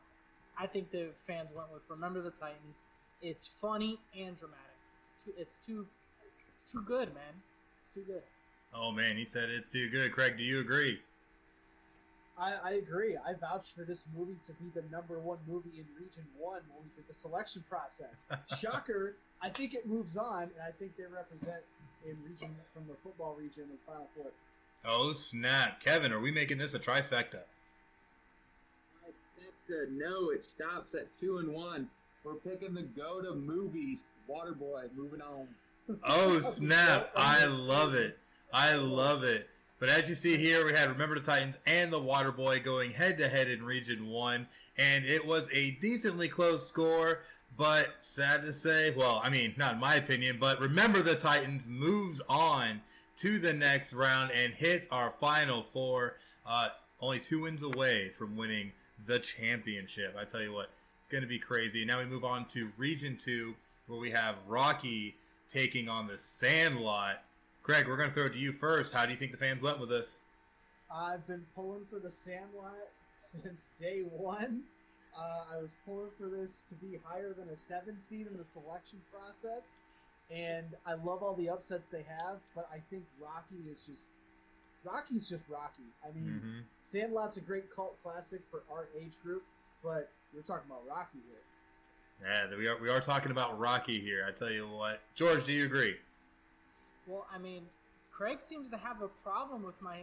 I think the fans went with Remember the Titans. It's funny and dramatic. It's too good, man. It's too good. Oh man, he said it's too good. Craig, do you agree? I agree. I vouched for this movie to be the #1 movie in Region 1 when we did the selection process. Shocker, I think it moves on, and I think they represent in region from the football region in Final Four. Oh snap. Kevin, are we making this a trifecta? No, it stops at 2-1. We're picking the go-to movies. Waterboy, moving on. Oh snap. I love it. But as you see here, we had Remember the Titans and the Waterboy going head-to-head in Region 1, and it was a decently close score, but sad to say, well, I mean, not in my opinion, but Remember the Titans moves on to the next round and hits our Final Four, only 2 wins away from winning the championship. I tell you what, it's going to be crazy. Now we move on to Region 2, where we have Rocky taking on the Sandlot. Craig, we're going to throw it to you first. How do you think the fans went with this? I've been pulling for the Sandlot since day one. I was pulling for this to be higher than a 7 seed in the selection process. And I love all the upsets they have, but I think Rocky's just Rocky. I mean, Sandlot's a great cult classic for our age group, but we're talking about Rocky here. Yeah, we are talking about Rocky here. I tell you what. George, do you agree? Well, I mean, Craig seems to have a problem with my,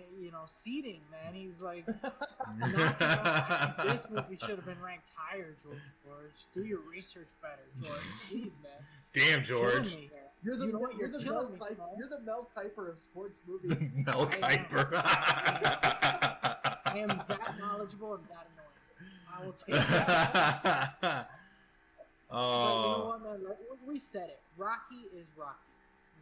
seating, man. He's like, this movie should have been ranked higher, George. Do your research better, George. Please, man. Damn, George. You're the Mel Kiper of sports movies. Mel Kiper. I am that knowledgeable and that annoying. I will take that. But you know what, man? We said it. Rocky is Rocky.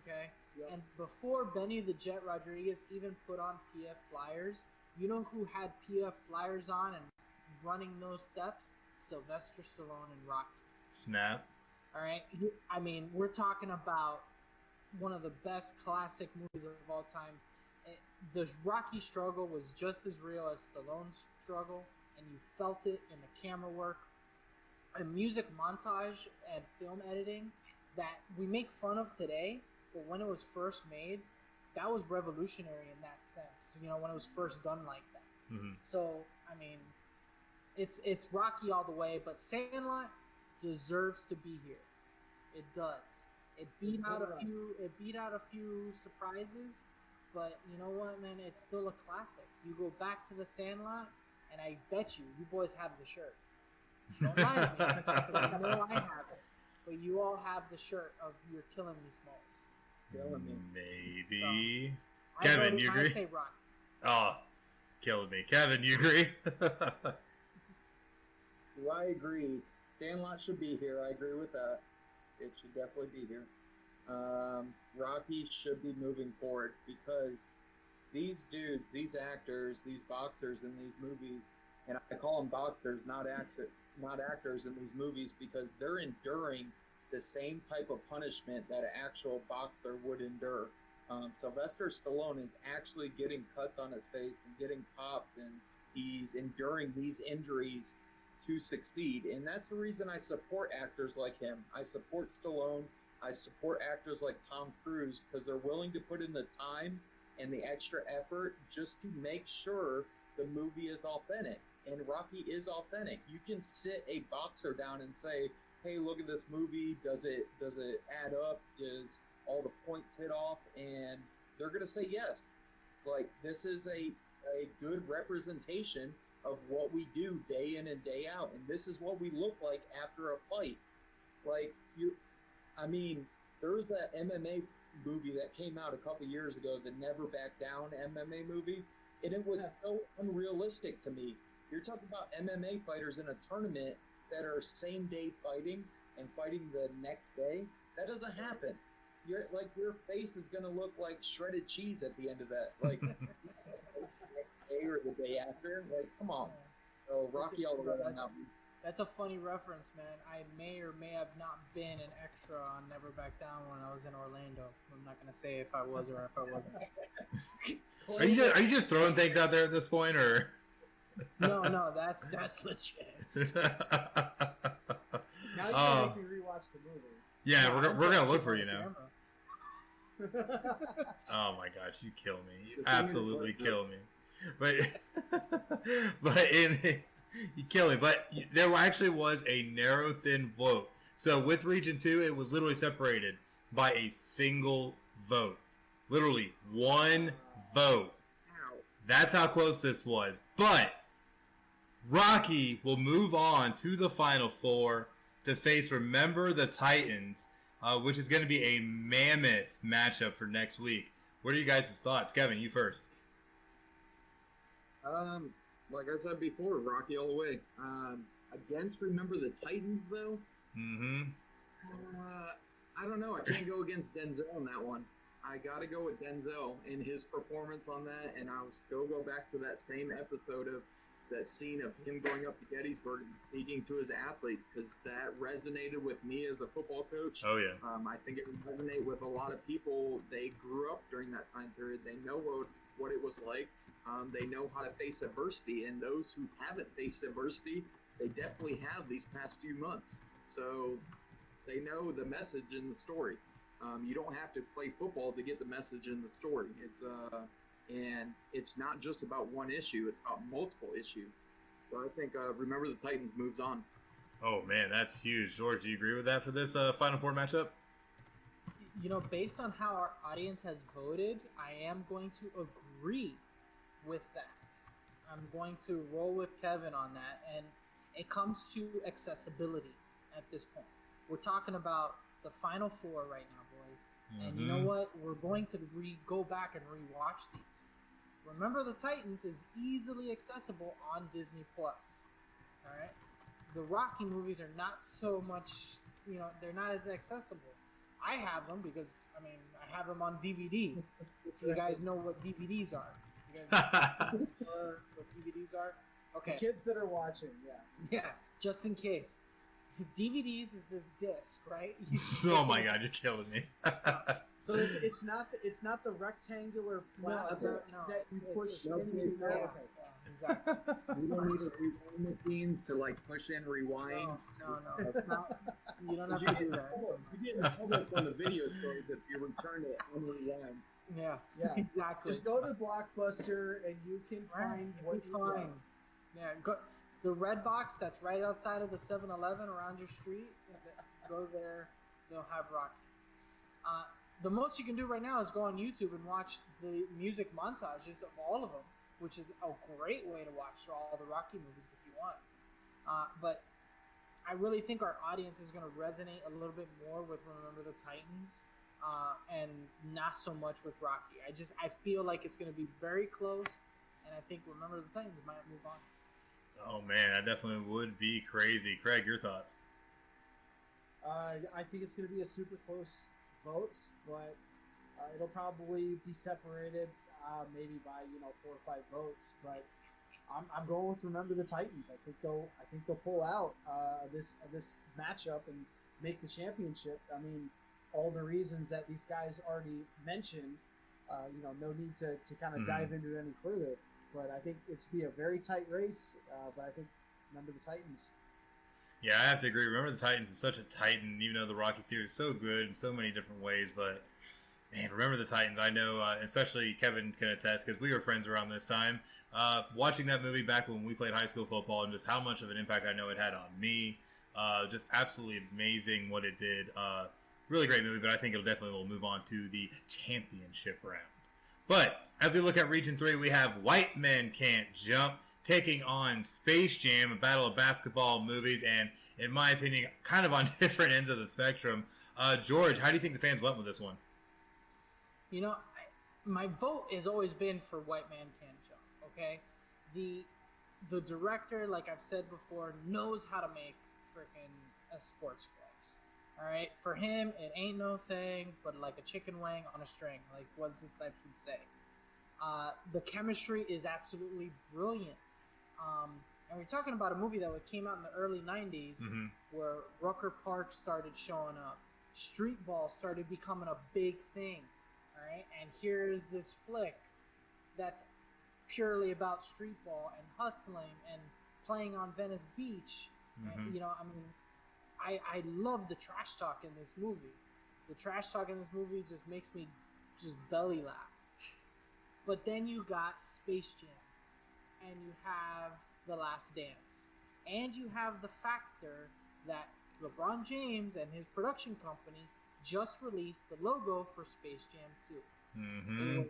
Okay? Yep. And before Benny the Jet Rodriguez even put on PF Flyers, you know who had PF Flyers on and running those steps? Sylvester Stallone and Rocky. Snap. All right? I mean, we're talking about one of the best classic movies of all time. The Rocky struggle was just as real as Stallone's struggle, and you felt it in the camera work. A music montage and film editing that we make fun of today, but when it was first made, that was revolutionary in that sense. When it was first done like that. Mm-hmm. So, I mean, it's Rocky all the way, but Sandlot deserves to be here. It does. It beat out a few surprises, but you know what, man? It's still a classic. You go back to the Sandlot, and I bet you boys have the shirt. Don't lie to me, because I know I have it. But you all have the shirt of "You're Killing Me, Smalls." Killing me. Maybe. So, Kevin, you agree? I say Rocky. Oh, killing me. Kevin, you agree? Do I agree? Sandlot should be here. I agree with that. It should definitely be here. Rocky should be moving forward because these dudes, these actors, these boxers in these movies, and I call them boxers, not actors in these movies, because they're enduring the same type of punishment that an actual boxer would endure. Sylvester Stallone is actually getting cuts on his face and getting popped, and he's enduring these injuries to succeed. And that's the reason I support actors like him. I support Stallone. I support actors like Tom Cruise because they're willing to put in the time and the extra effort just to make sure the movie is authentic. And Rocky is authentic. You can sit a boxer down and say, hey, look at this movie. Does it add up? Does all the points hit off? And they're going to say yes. Like, this is a good representation of what we do day in and day out. And this is what we look like after a fight. Like, there was that MMA movie that came out a couple years ago, the Never Back Down MMA movie, and it was so unrealistic to me. You're talking about MMA fighters in a tournament that are same day fighting and fighting the next day. That doesn't happen. Your face is gonna look like shredded cheese at the end of that. Like day or the day after. Like, come on. So Rocky all the way on that. That's a funny reference, man. I may or may have not been an extra on Never Back Down when I was in Orlando. I'm not gonna say if I was or if I wasn't. Are you just throwing things out there at this point, or? No, that's legit. Now you gotta make me rewatch the movie. Yeah, we're gonna look for you now. Oh my gosh, you kill me. You absolutely kill me. But you kill me. But there actually was a narrow, thin vote. So with Region 2, it was literally separated by a single vote. Literally one vote. That's how close this was. But Rocky will move on to the Final Four to face Remember the Titans, which is going to be a mammoth matchup for next week. What are you guys' thoughts? Kevin, you first. Like I said before, Rocky all the way. Against Remember the Titans, though? Mm-hmm. I don't know. I can't go against Denzel on that one. I got to go with Denzel in his performance on that, and I'll still go back to that same episode of that scene of him going up to Gettysburg and speaking to his athletes, because that resonated with me as a football coach. Oh, yeah. I think it would resonate with a lot of people. They grew up during that time period. They know what it was like. They know how to face adversity, and those who haven't faced adversity, they definitely have these past few months. So they know the message in the story. You don't have to play football to get the message in the story. And it's not just about one issue; it's about multiple issues. So I think Remember the Titans moves on. Oh man, that's huge. George, do you agree with that for this Final Four matchup? based on how our audience has voted, I am going to agree with that. I'm going to roll with Kevin on that, and it comes to accessibility at this point. We're talking about the Final Four right now, boys, and you know what? We're going to go back and rewatch these. Remember the Titans is easily accessible on Disney Plus. All right, the Rocky movies are not so much. They're not as accessible. I have them because I have them on DVD. If you guys know what DVDs are. You guys know what DVDs are? Okay. The kids that are watching, yeah. Yeah, just in case. DVDs is this disc, right? Oh my god, you're killing me. So it's not the rectangular plastic that you push into. Yeah, exactly. You don't need a rewind machine to like push in rewind. No, it's not. You don't have to do that. You get in trouble from the video stores if you return it on rewind. Yeah, exactly. Just go to Blockbuster and you can find what you want. Yeah, go the red box that's right outside of the 7-Eleven around your street. Go there, they'll have Rocky. The most you can do right now is go on YouTube and watch the music montages of all of them, which is a great way to watch all the Rocky movies if you want. But I really think our audience is going to resonate a little bit more with Remember the Titans. And not so much with Rocky. I feel like it's going to be very close, and I think Remember the Titans might move on. Oh man, that definitely would be crazy. Craig, your thoughts? I think it's going to be a super close vote, but it'll probably be separated maybe by 4 or 5 votes. But I'm going with Remember the Titans. I think they'll pull out this matchup and make the championship. I mean, all the reasons that these guys already mentioned, no need to kind of dive into it any further. But I think it's be a very tight race. But I think Remember the Titans. Yeah, I have to agree. Remember the Titans is such a titan, even though the Rocky series is so good in so many different ways. But man, Remember the Titans. I know, especially Kevin can attest because we were friends around this time. Watching that movie back when we played high school football and just how much of an impact I know it had on me. Just absolutely amazing what it did. Really great movie, but I think it'll definitely move on to the championship round. But as we look at Region 3, we have White Men Can't Jump taking on Space Jam, a battle of basketball movies, and in my opinion, kind of on different ends of the spectrum. George, how do you think the fans went with this one? My vote has always been for White Man Can't Jump, okay? The director, like I've said before, knows how to make freaking a sports flicks. All right, for him, it ain't no thing but like a chicken wing on a string. Like, what does this actually say? The chemistry is absolutely brilliant. And we're talking about a movie that came out in the early 90s where Rucker Park started showing up. Street ball started becoming a big thing. All right, and here's this flick that's purely about street ball and hustling and playing on Venice Beach. And, I love the trash talk in this movie. The trash talk in this movie just makes me just belly laugh. But then you got Space Jam, and you have The Last Dance, and you have the factor that LeBron James and his production company just released the logo for Space Jam 2. It was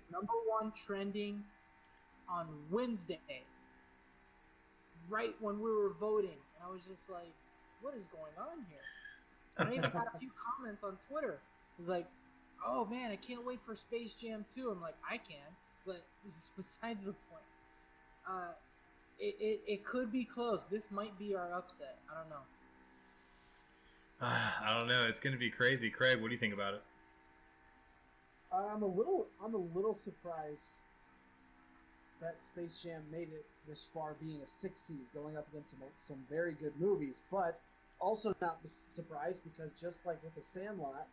#1 trending on Wednesday, right when we were voting, and I was just like, what is going on here? And I even got a few comments on Twitter. It was like, oh man, I can't wait for Space Jam 2. I'm like, I can, but it's besides the point. It could be close. This might be our upset. I don't know. I don't know. It's going to be crazy. Craig, what do you think about it? I'm a little surprised that Space Jam made it this far, being a 6 seed, going up against some very good movies, but also not surprised because just like with The Sandlot,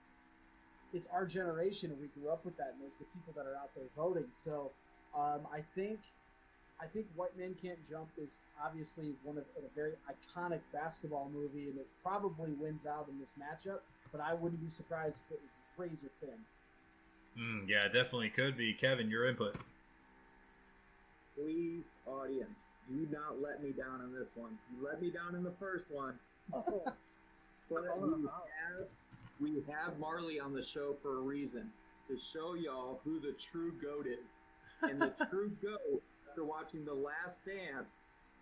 it's our generation and we grew up with that, and those are the people that are out there voting. So I think White Men Can't Jump is obviously a very iconic basketball movie, and it probably wins out in this matchup, but I wouldn't be surprised if it was razor thin. Yeah, it definitely could be. Kevin, your input. Please, audience, do not let me down in this one. You let me down in the first one. But you have We have Marley on the show for a reason, to show y'all who the true GOAT is. And the true GOAT, after watching The Last Dance,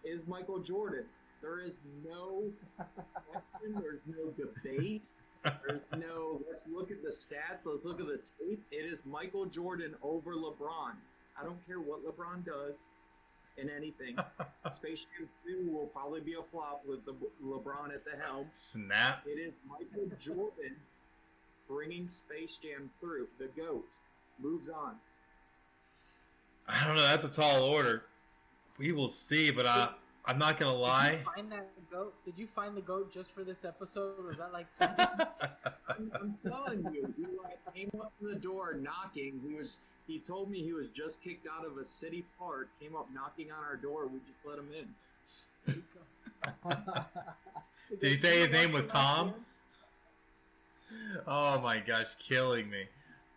is Michael Jordan. There is no question, there's no debate, there's no, let's look at the stats, let's look at the tape. It is Michael Jordan over LeBron. I don't care what LeBron does in anything. Space Jam 2 will probably be a flop with the LeBron at the helm. Snap. It is Michael Jordan bringing Space Jam through. The GOAT moves on. I don't know. That's a tall order. We will see, but I'm not going to lie. Did you find that GOAT? Did you find the GOAT just for this episode? Was that like... I'm telling you, he came up to the door knocking. He told me he was just kicked out of a city park, came up knocking on our door. We just let him in. Did he say his name was Tom? Oh my gosh, killing me.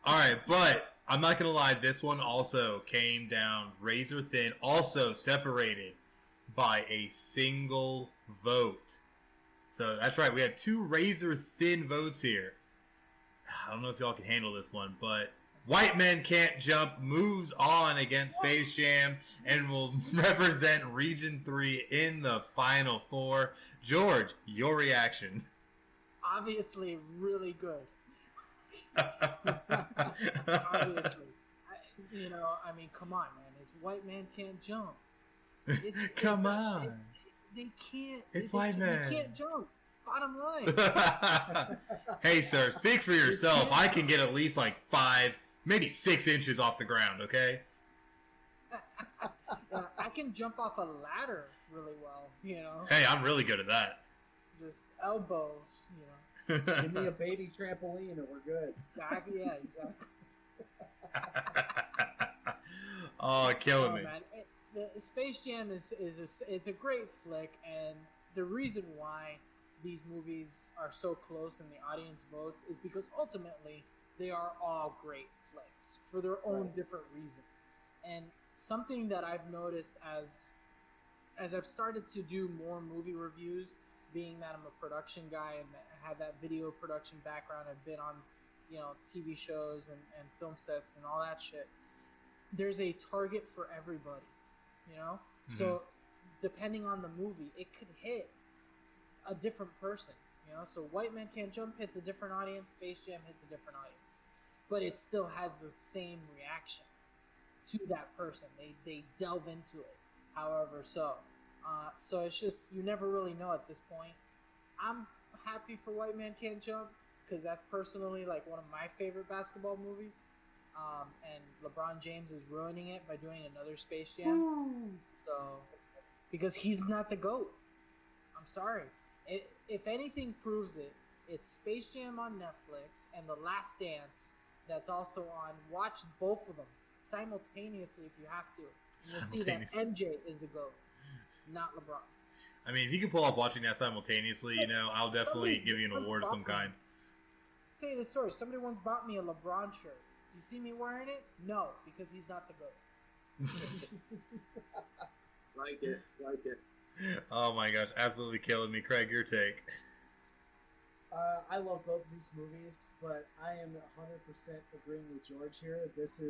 Alright, but I'm not going to lie, this one also came down razor thin, also separated by a single vote. So that's right, we had 2 razor thin votes here. I don't know if y'all can handle this one, but White Men Can't Jump moves on against Space Jam and will represent Region 3 in the Final Four. George, your reaction. Obviously, really good. Obviously. I mean, come on, man. It's White Man Can't Jump. Come on. They can't. It's White Man. They can't jump. Bottom line. Hey, sir, speak for yourself. I can get at least like 5, maybe 6 inches off the ground, okay? I can jump off a ladder really well, Hey, I'm really good at that. Just elbows, Give me a baby trampoline and we're good. Exactly, yeah, exactly. Oh, killing me. Man. The Space Jam it's a great flick, and the reason why these movies are so close and the audience votes is because ultimately they are all great flicks for their own different reasons. And something that I've noticed as I've started to do more movie reviews, being that I'm a production guy and have that video production background, I've been on TV shows and film sets and all that shit. There's a target for everybody. So depending on the movie, it could hit a different person, so White Man Can't Jump hits a different audience, Space Jam hits a different audience, but it still has the same reaction to that person. They delve into it, however so it's just, you never really know at this point. I'm happy for White Man Can't Jump because that's personally like one of my favorite basketball movies. And LeBron James is ruining it by doing another Space Jam. So, because he's not the GOAT. I'm sorry. If anything proves it, it's Space Jam on Netflix and The Last Dance that's also on. Watch both of them simultaneously if you have to. And you'll see that MJ is the GOAT, not LeBron. I mean, if you can pull off watching that simultaneously, I'll definitely give you an award of some kind. I'll tell you the story. Somebody once bought me a LeBron shirt. You see me wearing it? No, because he's not the GOAT. Like it. Oh my gosh, absolutely killing me. Craig, your take. I love both of these movies, but I am 100% agreeing with George here. This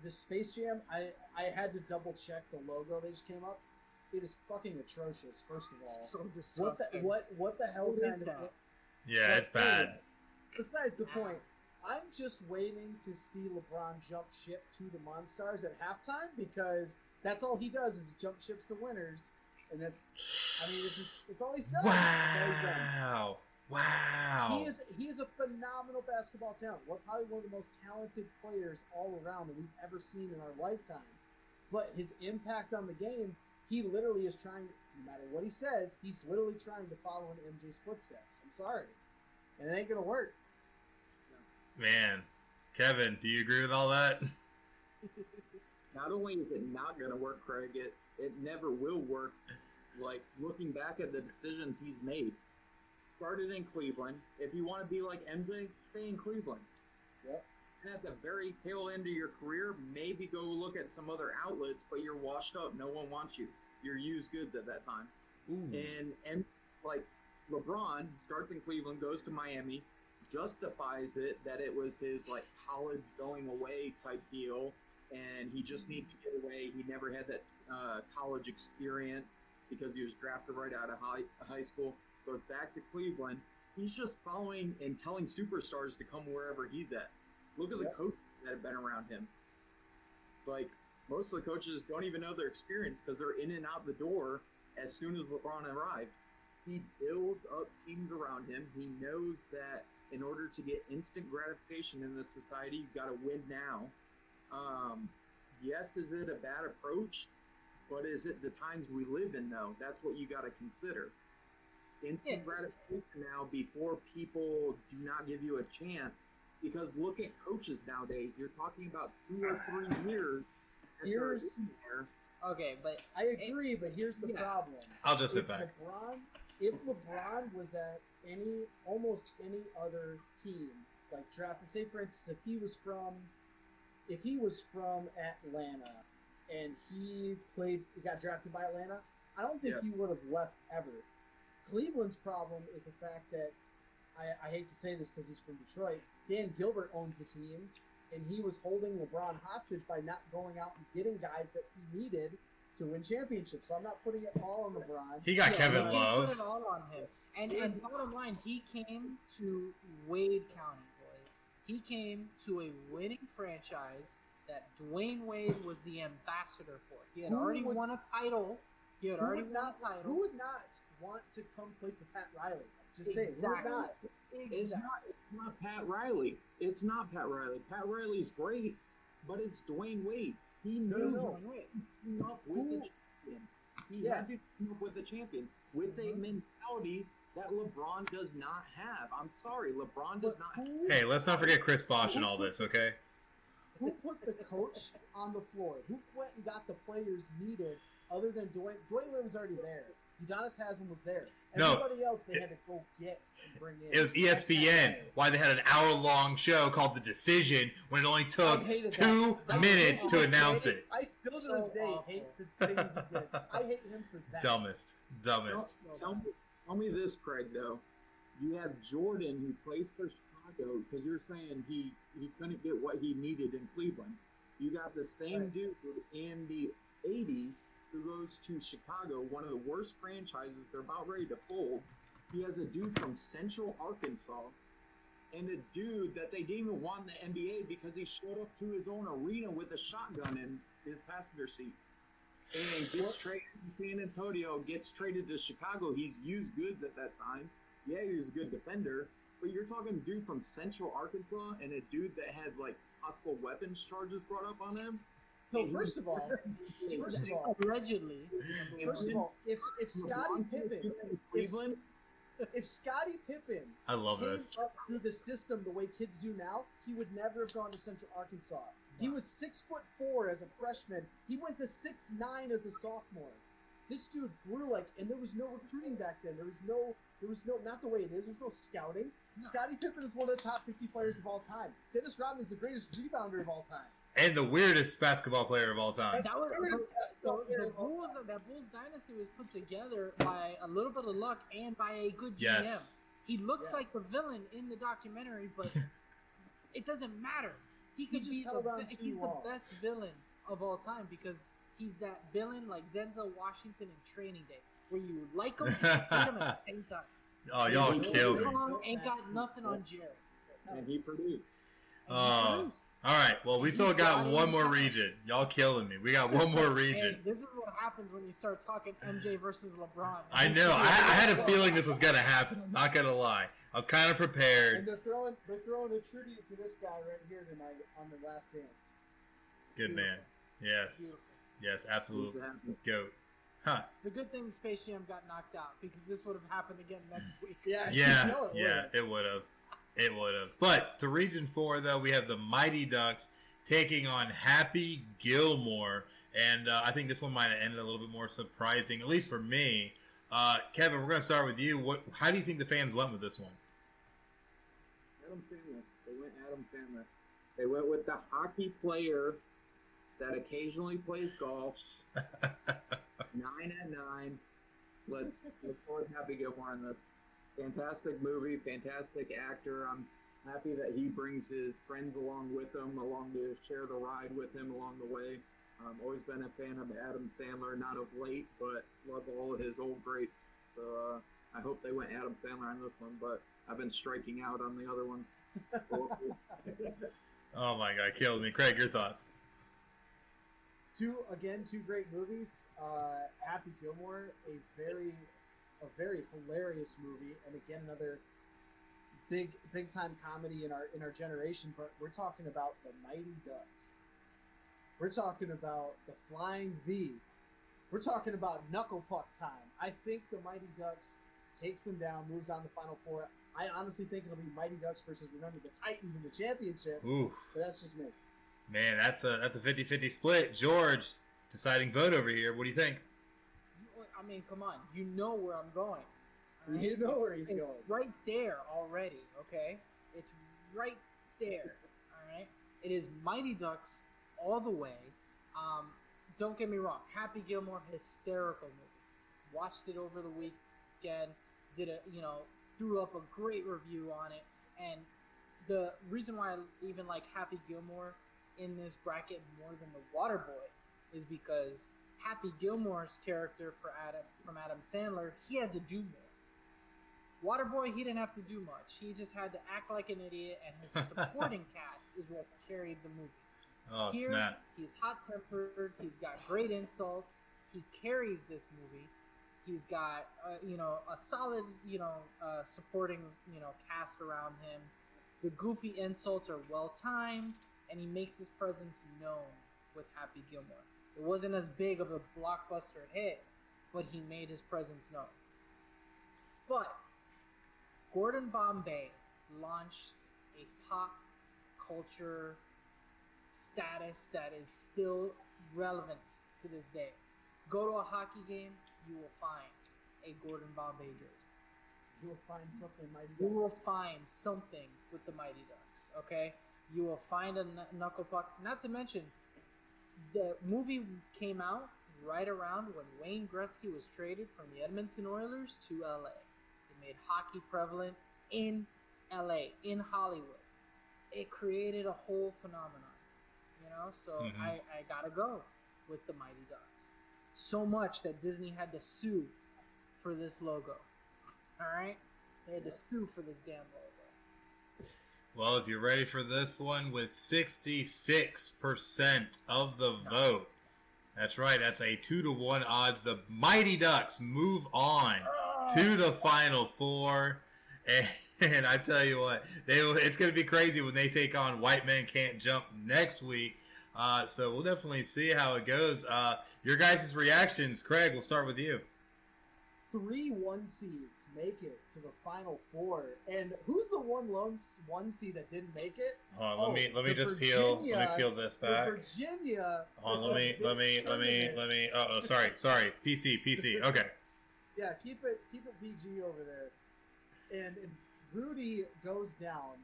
Space Jam, I had to double check the logo that just came up. It is fucking atrocious, first of all. So disgusting. What the hell What kind is of... that? Yeah, it's bad. Besides the point, I'm just waiting to see LeBron jump ship to the Monstars at halftime because that's all he does is jump ships to winners, and it's all he's done. Wow. Wow. He is a phenomenal basketball talent. Probably one of the most talented players all around that we've ever seen in our lifetime. But his impact on the game, he literally is trying, no matter what he says, he's literally trying to follow in MJ's footsteps. I'm sorry. And it ain't going to work. Man. Kevin, do you agree with all that? Not only is it not going to work, Craig, it never will work. Like, looking back at the decisions he's made. Started in Cleveland. If you want to be like MJ, stay in Cleveland. Yep. And at the very tail end of your career, maybe go look at some other outlets, but you're washed up. No one wants you. You're used goods at that time. Ooh. And like, LeBron starts in Cleveland, goes to Miami, justifies it that it was his like college going away type deal, and he just needed to get away. He never had that college experience because he was drafted right out of high school. Goes back to Cleveland. He's just following and telling superstars to come wherever he's at. Look at the coaches that have been around him. Like, most of the coaches don't even know their experience because they're in and out the door as soon as LeBron arrived. He builds up teams around him. He knows that in order to get instant gratification in this society, you've got to win now. Yes, is it a bad approach? But is it the times we live in, though? That's what you got to consider. Instant gratification now before people do not give you a chance. Because look at coaches nowadays. You're talking about 2 or 3 years. Okay, but I agree, but here's the problem. I'll just sit back. If LeBron was at almost any other team, like drafted, say for instance, if he was from Atlanta and he got drafted by Atlanta, I don't think he would have left ever. Cleveland's problem is the fact that I hate to say this because he's from Detroit. Dan Gilbert owns the team, and he was holding LeBron hostage by not going out and getting guys that he needed to win championships. So I'm not putting it all on LeBron. He got Kevin Love. Put it all on him. And bottom line, he came to Wade County, boys. He came to a winning franchise that Dwayne Wade was the ambassador for. He had already won a title. Who would not want to come play for Pat Riley? Just say who would not? It's not Pat Riley. It's not Pat Riley. Pat Riley's great, but it's Dwayne Wade. He knew Dwayne Wade. He came up with the champion. He had to come up with the champion with a mentality that LeBron does not have. I'm sorry, LeBron does not have. Hey, let's not forget Chris Bosh and all this, okay? Who put the coach on the floor? Who went and got the players needed other than Dwayne? Dwayne Wade was already there. Udonis Haslem was there. Everybody else they had to go get and bring in. It was ESPN. Why they had an hour-long show called The Decision when it only took 2 minutes to announce it. I still to this day hate the thing he did. I hate him for that. Dumbest. Tell me this, Craig, though. You have Jordan who plays for Chicago because you're saying he couldn't get what he needed in Cleveland. You got the same dude in the 80s who goes to Chicago, one of the worst franchises they're about ready to fold. He has a dude from Central Arkansas and a dude that they didn't even want in the NBA because he showed up to his own arena with a shotgun in his passenger seat. And gets traded to San Antonio, gets traded to Chicago. He's used goods at that time. Yeah, he's a good defender. But you're talking a dude from Central Arkansas and a dude that had, like, possible weapons charges brought up on him. So first of all, allegedly. First of all, if Scottie Pippen, if Scottie Pippen I love came this. up through the system the way kids do now, he would never have gone to Central Arkansas. He was 6'4" as a freshman. He went to 6'9" as a sophomore. This dude grew and there was no recruiting back then. There was no, not the way it is. There's no scouting. No. Scottie Pippen is one of the top 50 players of all time. Dennis Rodman is the greatest rebounder of all time. And the weirdest basketball player of all time. That Bulls dynasty was put together by a little bit of luck and by a good GM. Yes. He looks like the villain in the documentary, but it doesn't matter. He's the best villain of all time because he's that villain like Denzel Washington in Training Day, where you like him and hate him at the same time. Oh, y'all killed me. Ain't got nothing on Jerry. And he produced. All right, well, we still got one more region. Y'all killing me. We got one more region. Hey, this is what happens when you start talking MJ versus LeBron. I know. I had a feeling this was going to happen. I'm not going to lie. I was kind of prepared. And they're throwing a tribute to this guy right here tonight on The Last Dance. Good man. Yes. Beautiful. Yes, absolute goat. Huh. It's a good thing Space Jam got knocked out because this would have happened again next week. It would have. It would have. But to Region 4, though, we have the Mighty Ducks taking on Happy Gilmore. And I think this one might have ended a little bit more surprising, at least for me. Kevin, we're going to start with you. How do you think the fans went with this one? Adam Sandler. They went Adam Sandler. They went with the hockey player that occasionally plays golf. 9 at 9. Let's look forward to Happy Gilmore on this. Fantastic movie, fantastic actor. I'm happy that he brings his friends along with him, along to share the ride with him along the way. Always been a fan of Adam Sandler, not of late, but love all of his old greats. So I hope they went Adam Sandler on this one, but I've been striking out on the other ones. Oh my God, killed me. Craig, your thoughts? Two great movies. Happy Gilmore, a very hilarious movie, and again another big time comedy in our generation. But we're talking about the Mighty Ducks. We're talking about the Flying V. We're talking about knuckle puck time. I think the Mighty Ducks takes them down, moves on to the Final Four. I honestly think it'll be Mighty Ducks versus, remember, the Titans in the championship. Oof. But that's just me. Man, that's a 50-50 split. George, deciding vote over here. What do you think? I mean, come on. You know where I'm going. Right? You know where he's going. Right there already, okay? It's right there, all right? It is Mighty Ducks all the way. Don't get me wrong. Happy Gilmore, hysterical movie. Watched it over the weekend. Threw up a great review on it. And the reason why I even like Happy Gilmore in this bracket more than The Waterboy is because Happy Gilmore's character from Adam Sandler, he had to do more. Waterboy, he didn't have to do much. He just had to act like an idiot, and his supporting cast is what carried the movie. Oh, Here, snap. he's hot-tempered. He's got great insults. He carries this movie. He's got, a solid, supporting, cast around him. The goofy insults are well-timed, and he makes his presence known with Happy Gilmore. It wasn't as big of a blockbuster hit, but he made his presence known. But Gordon Bombay launched a pop culture status that is still relevant to this day. Go to a hockey game, you will find a Gordon Bombay jersey. You will find something Mighty Ducks. You will find something with the Mighty Ducks, okay? You will find a knuckle puck. Not to mention, the movie came out right around when Wayne Gretzky was traded from the Edmonton Oilers to LA. It made hockey prevalent in LA, in Hollywood. It created a whole phenomenon, so I gotta go with the Mighty Ducks. So much that Disney had to sue for this logo. Alright? They had to sue for this damn logo. Well, if you're ready for this one, with 66% of the vote, that's right, that's a 2-to-1 odds. The Mighty Ducks move on to the Final Four. And I tell you what, it's going to be crazy when they take on White Men Can't Jump next week. So we'll definitely see how it goes. Your guys' reactions, Craig, we'll start with you. 3 1 seeds make it to the Final Four, and who's the one seed that didn't make it? Hold on, let me just peel this back. Virginia. Hold on, let me. Oh, sorry. PC. Okay. Yeah, keep it PG over there. And Rudy goes down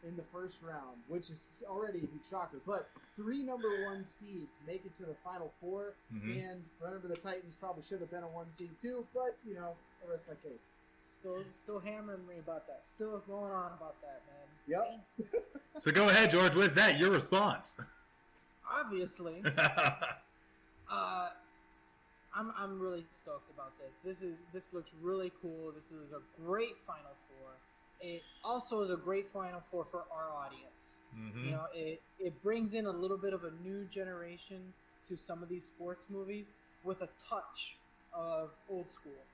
in the first round, which is already a huge shocker. But 3 number 1 seeds make it to the Final Four, and remember the Titans probably should have been a 1 seed too. But I rest my case. Still hammering me about that. Still going on about that, man. Yep. So go ahead, George. With that, your response. Obviously. I'm really stoked about this. This looks really cool. This is a great Final Four. It also is a great Final Four for our audience. It brings in a little bit of a new generation to some of these sports movies with a touch of old school.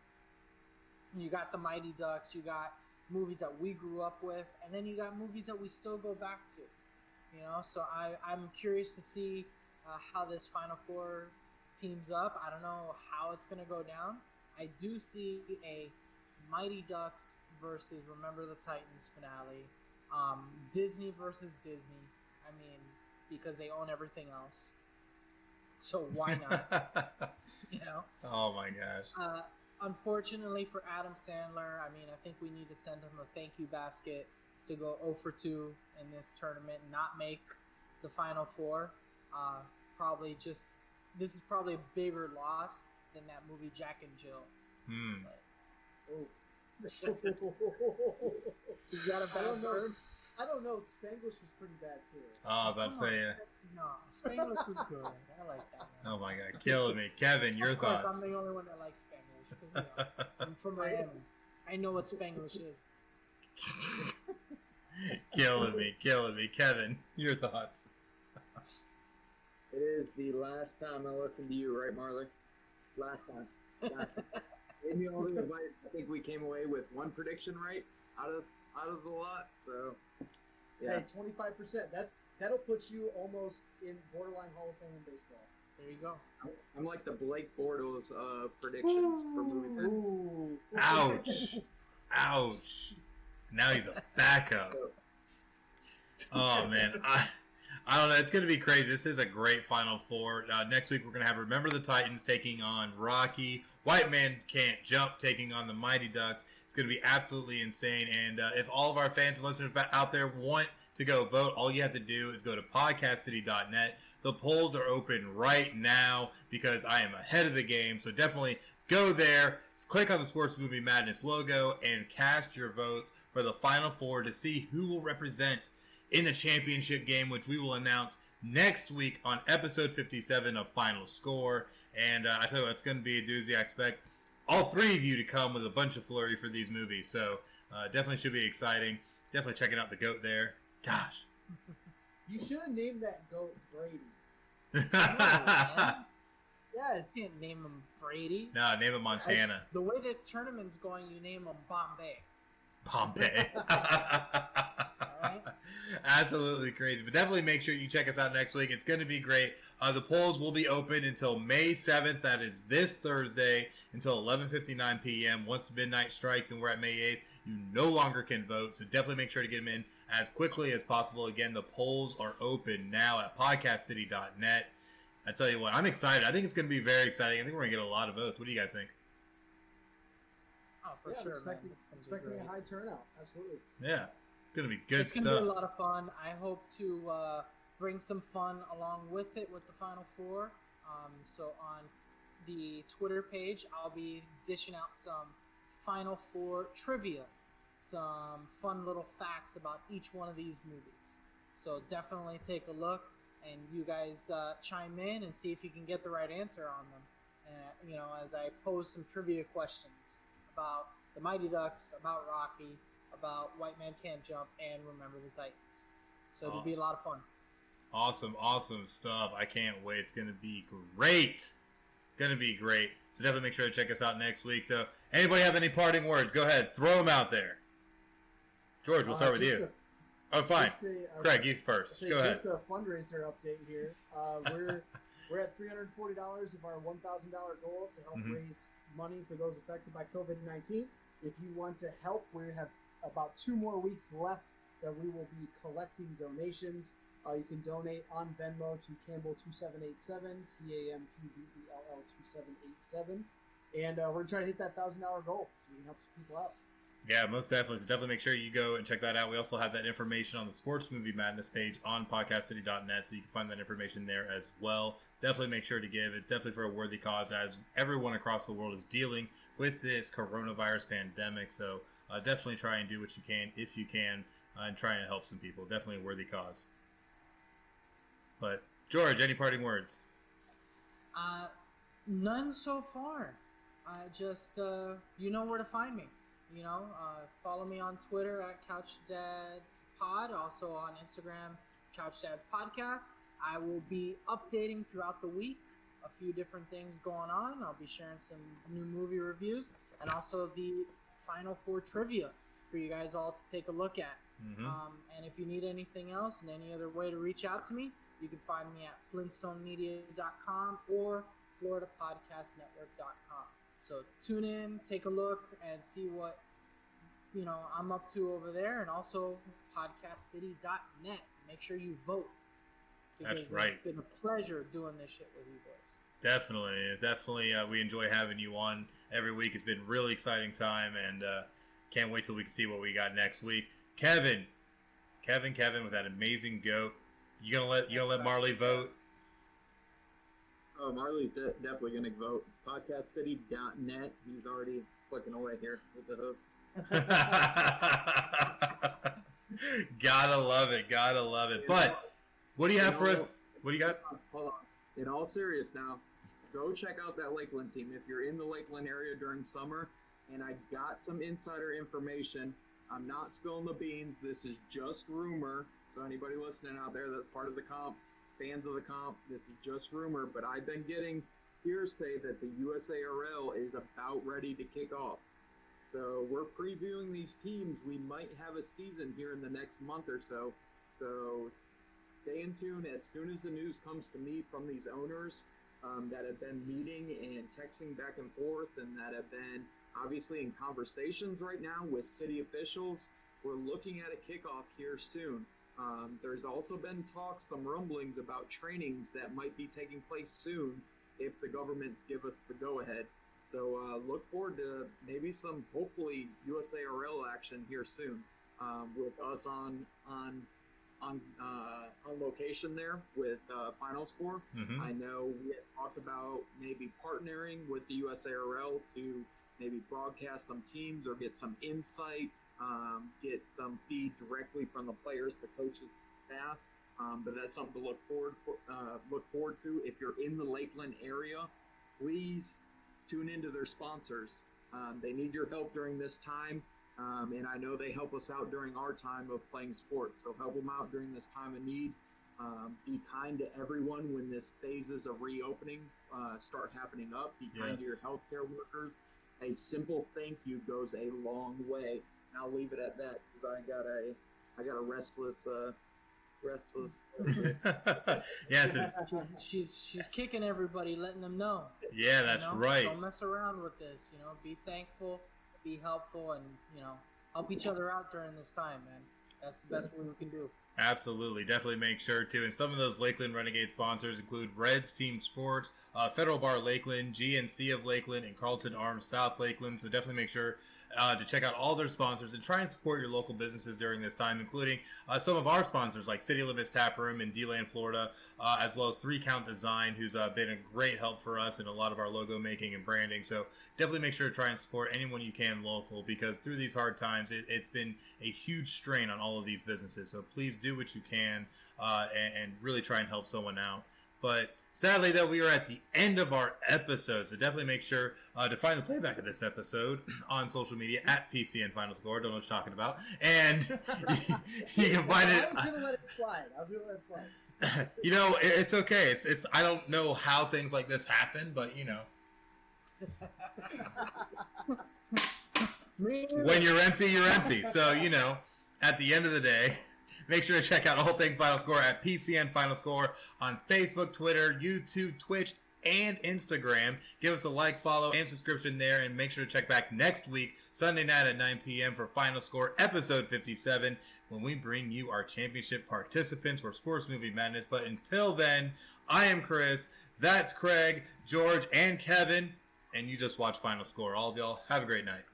You got the Mighty Ducks, you got movies that we grew up with, and then you got movies that we still go back to. So I'm curious to see how this Final Four teams up. I don't know how it's going to go down. I do see a Mighty Ducks versus Remember the Titans finale. Disney versus Disney. I mean, because they own everything else. So why not? Oh my gosh. Unfortunately for Adam Sandler, I mean, I think we need to send him a thank you basket to go 0 for 2 in this tournament, not make the Final Four. This is probably a bigger loss than that movie Jack and Jill. You got a bad bird? I don't know. Spanglish was pretty bad too. Oh, I'm about to say, yeah. No, Spanglish was good. I like that one. Oh my God, killing me, Kevin. Your Of course, thoughts? I'm the only one that likes Spanglish because I'm from Miami. I know what Spanglish is. killing me, Kevin. Your thoughts? It is the last time I listened to you, right, Marley? Last time. Maybe only I think we came away with one prediction right out of the lot. So, yeah. Hey, 25%. That'll put you almost in borderline Hall of Fame in baseball. There you go. I'm like the Blake Bortles predictions for movie. Ooh. Ouch. Ouch. Now he's a backup. Oh, man. I don't know. It's going to be crazy. This is a great Final Four. Next week, we're going to have Remember the Titans taking on Rocky. White Man Can't Jump taking on the Mighty Ducks. It's going to be absolutely insane. And if all of our fans and listeners out there want to go vote, all you have to do is go to podcastcity.net. The polls are open right now because I am ahead of the game. So definitely go there, click on the Sports Movie Madness logo, and cast your votes for the Final Four to see who will represent in the championship game, which we will announce next week on episode 57 of Final Score. And I tell you what, it's going to be a doozy. I expect all three of you to come with a bunch of flurry for these movies. So definitely should be exciting. Definitely checking out the GOAT there. Gosh. You should have named that goat Brady. Yes. You can't name him Brady. No, name it Montana. The way this tournament's going, you name him Bombay. Bombay. Alright? Absolutely crazy. But definitely make sure you check us out next week. It's going to be great. The polls will be open until May 7th. That is this Thursday until 11:59 p.m. Once midnight strikes and we're at May 8th, you no longer can vote. So definitely make sure to get them in as quickly as possible. Again, the polls are open now at podcastcity.net. I tell you what, I'm excited. I think it's going to be very exciting. I think we're going to get a lot of votes. What do you guys think? Oh, for Yeah, sure. I'm expecting a high turnout. Absolutely. Yeah, it's going to be good It's stuff. going to be a lot of fun. I hope to bring some fun along with it with the Final Four. So on the Twitter page, I'll be dishing out some Final Four trivia, some fun little facts about each one of these movies. So definitely take a look, and you guys chime in and see if you can get the right answer on them. As I pose some trivia questions about the Mighty Ducks, about Rocky, about White Man Can't Jump, and Remember the Titans. So it'll be a lot of fun. Awesome stuff. I can't wait. It's going to be great. Going to be great. So definitely make sure to check us out next week. So anybody have any parting words? Go ahead. Throw them out there. George, we'll start with you. Fine. Craig, you first. Go ahead. Just a fundraiser update here. We're at $340 of our $1,000 goal to help raise money for those affected by COVID-19. If you want to help, we have about 2 more weeks left that we will be collecting donations. You can donate on Venmo to Campbell2787, CAMPBELL 2787. And we're going to try to hit that $1,000 goal so we can help some people out. Yeah, most definitely. So definitely make sure you go and check that out. We also have that information on the Sports Movie Madness page on podcastcity.net, so you can find that information there as well. Definitely make sure to give. It's definitely for a worthy cause, as everyone across the world is dealing with this coronavirus pandemic. So definitely try and do what you can, if you can, and try and help some people. Definitely a worthy cause. But, George, any parting words? None so far. Just, you know where to find me. Follow me on Twitter at CouchDadsPod, also on Instagram, CouchDadsPodcast. I will be updating throughout the week a few different things going on. I'll be sharing some new movie reviews and also the Final Four trivia for you guys all to take a look at. And if you need anything else and any other way to reach out to me, you can find me at flintstonemedia.com or floridapodcastnetwork.com. So tune in, take a look, and see what I'm up to over there, and also podcastcity.net. Make sure you vote. That's right. It's been a pleasure doing this shit with you boys. Definitely. We enjoy having you on every week. It's been a really exciting time, and can't wait till we can see what we got next week. Kevin, with that amazing goat. You gonna let Marley vote? Oh, Marley's definitely going to vote. Podcastcity.net. He's already clicking away here with the host. Gotta love it. Gotta love it. But what do you have for us? What do you got? Hold on. In all serious now, go check out that Lakeland team. If you're in the Lakeland area during summer, and I got some insider information, I'm not spilling the beans. This is just rumor. So anybody listening out there that's part of the comp, fans of the comp, this is just rumor. But I've been getting hearsay that the USARL is about ready to kick off. So we're previewing these teams. We might have a season here in the next month or so. So stay in tune as soon as the news comes to me from these owners that have been meeting and texting back and forth, and that have been obviously in conversations right now with city officials. We're looking at a kickoff here soon. There's also been talks, some rumblings about trainings that might be taking place soon if the governments give us the go-ahead. So look forward to maybe some, hopefully, USARL action here soon with us on location there with FinalScore. Mm-hmm. I know we had talked about maybe partnering with the USARL to maybe broadcast some teams or get some insight, get some feed directly from the players, the coaches, staff. But that's something to look forward to. If you're in the Lakeland area, please tune into their sponsors. They need your help during this time. And I know they help us out during our time of playing sports. So help them out during this time of need. Be kind to everyone when this phases of reopening start happening up. Be kind to your healthcare workers. A simple thank you goes a long way. And I'll leave it at that because I got a restless. Yes, she's kicking everybody, letting them know. Yeah, that's right. Don't mess around with this. Be thankful, be helpful, and help each other out during this time, man. That's the best way we can do. Absolutely. Definitely make sure to. And some of those Lakeland Renegade sponsors include Reds Team Sports, Federal Bar Lakeland, GNC of Lakeland, and Carlton Arms South Lakeland. So definitely make sure to check out all their sponsors and try and support your local businesses during this time, including some of our sponsors like City Limits Tap Room in D-Land, Florida, as well as 3 Count Design, who's been a great help for us in a lot of our logo making and branding. So definitely make sure to try and support anyone you can local, because through these hard times, it's been a huge strain on all of these businesses. So please do what you can and really try and help someone out. But sadly, though, we are at the end of our episode, so definitely make sure to find the playback of this episode on social media at PCN Final Score. Don't know what you're talking about. And you can find it. I was going to let it slide. It's okay. It's I don't know how things like this happen, but, when you're empty, you're empty. So, at the end of the day, make sure to check out all things Final Score at PCN Final Score on Facebook, Twitter, YouTube, Twitch, and Instagram. Give us a like, follow, and subscription there, and make sure to check back next week, Sunday night at 9 p.m. for Final Score episode 57, when we bring you our championship participants for Sports Movie Madness. But until then, I am Chris, that's Craig, George, and Kevin, and you just watch Final Score. All of y'all, have a great night.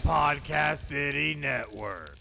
Podcast City Network.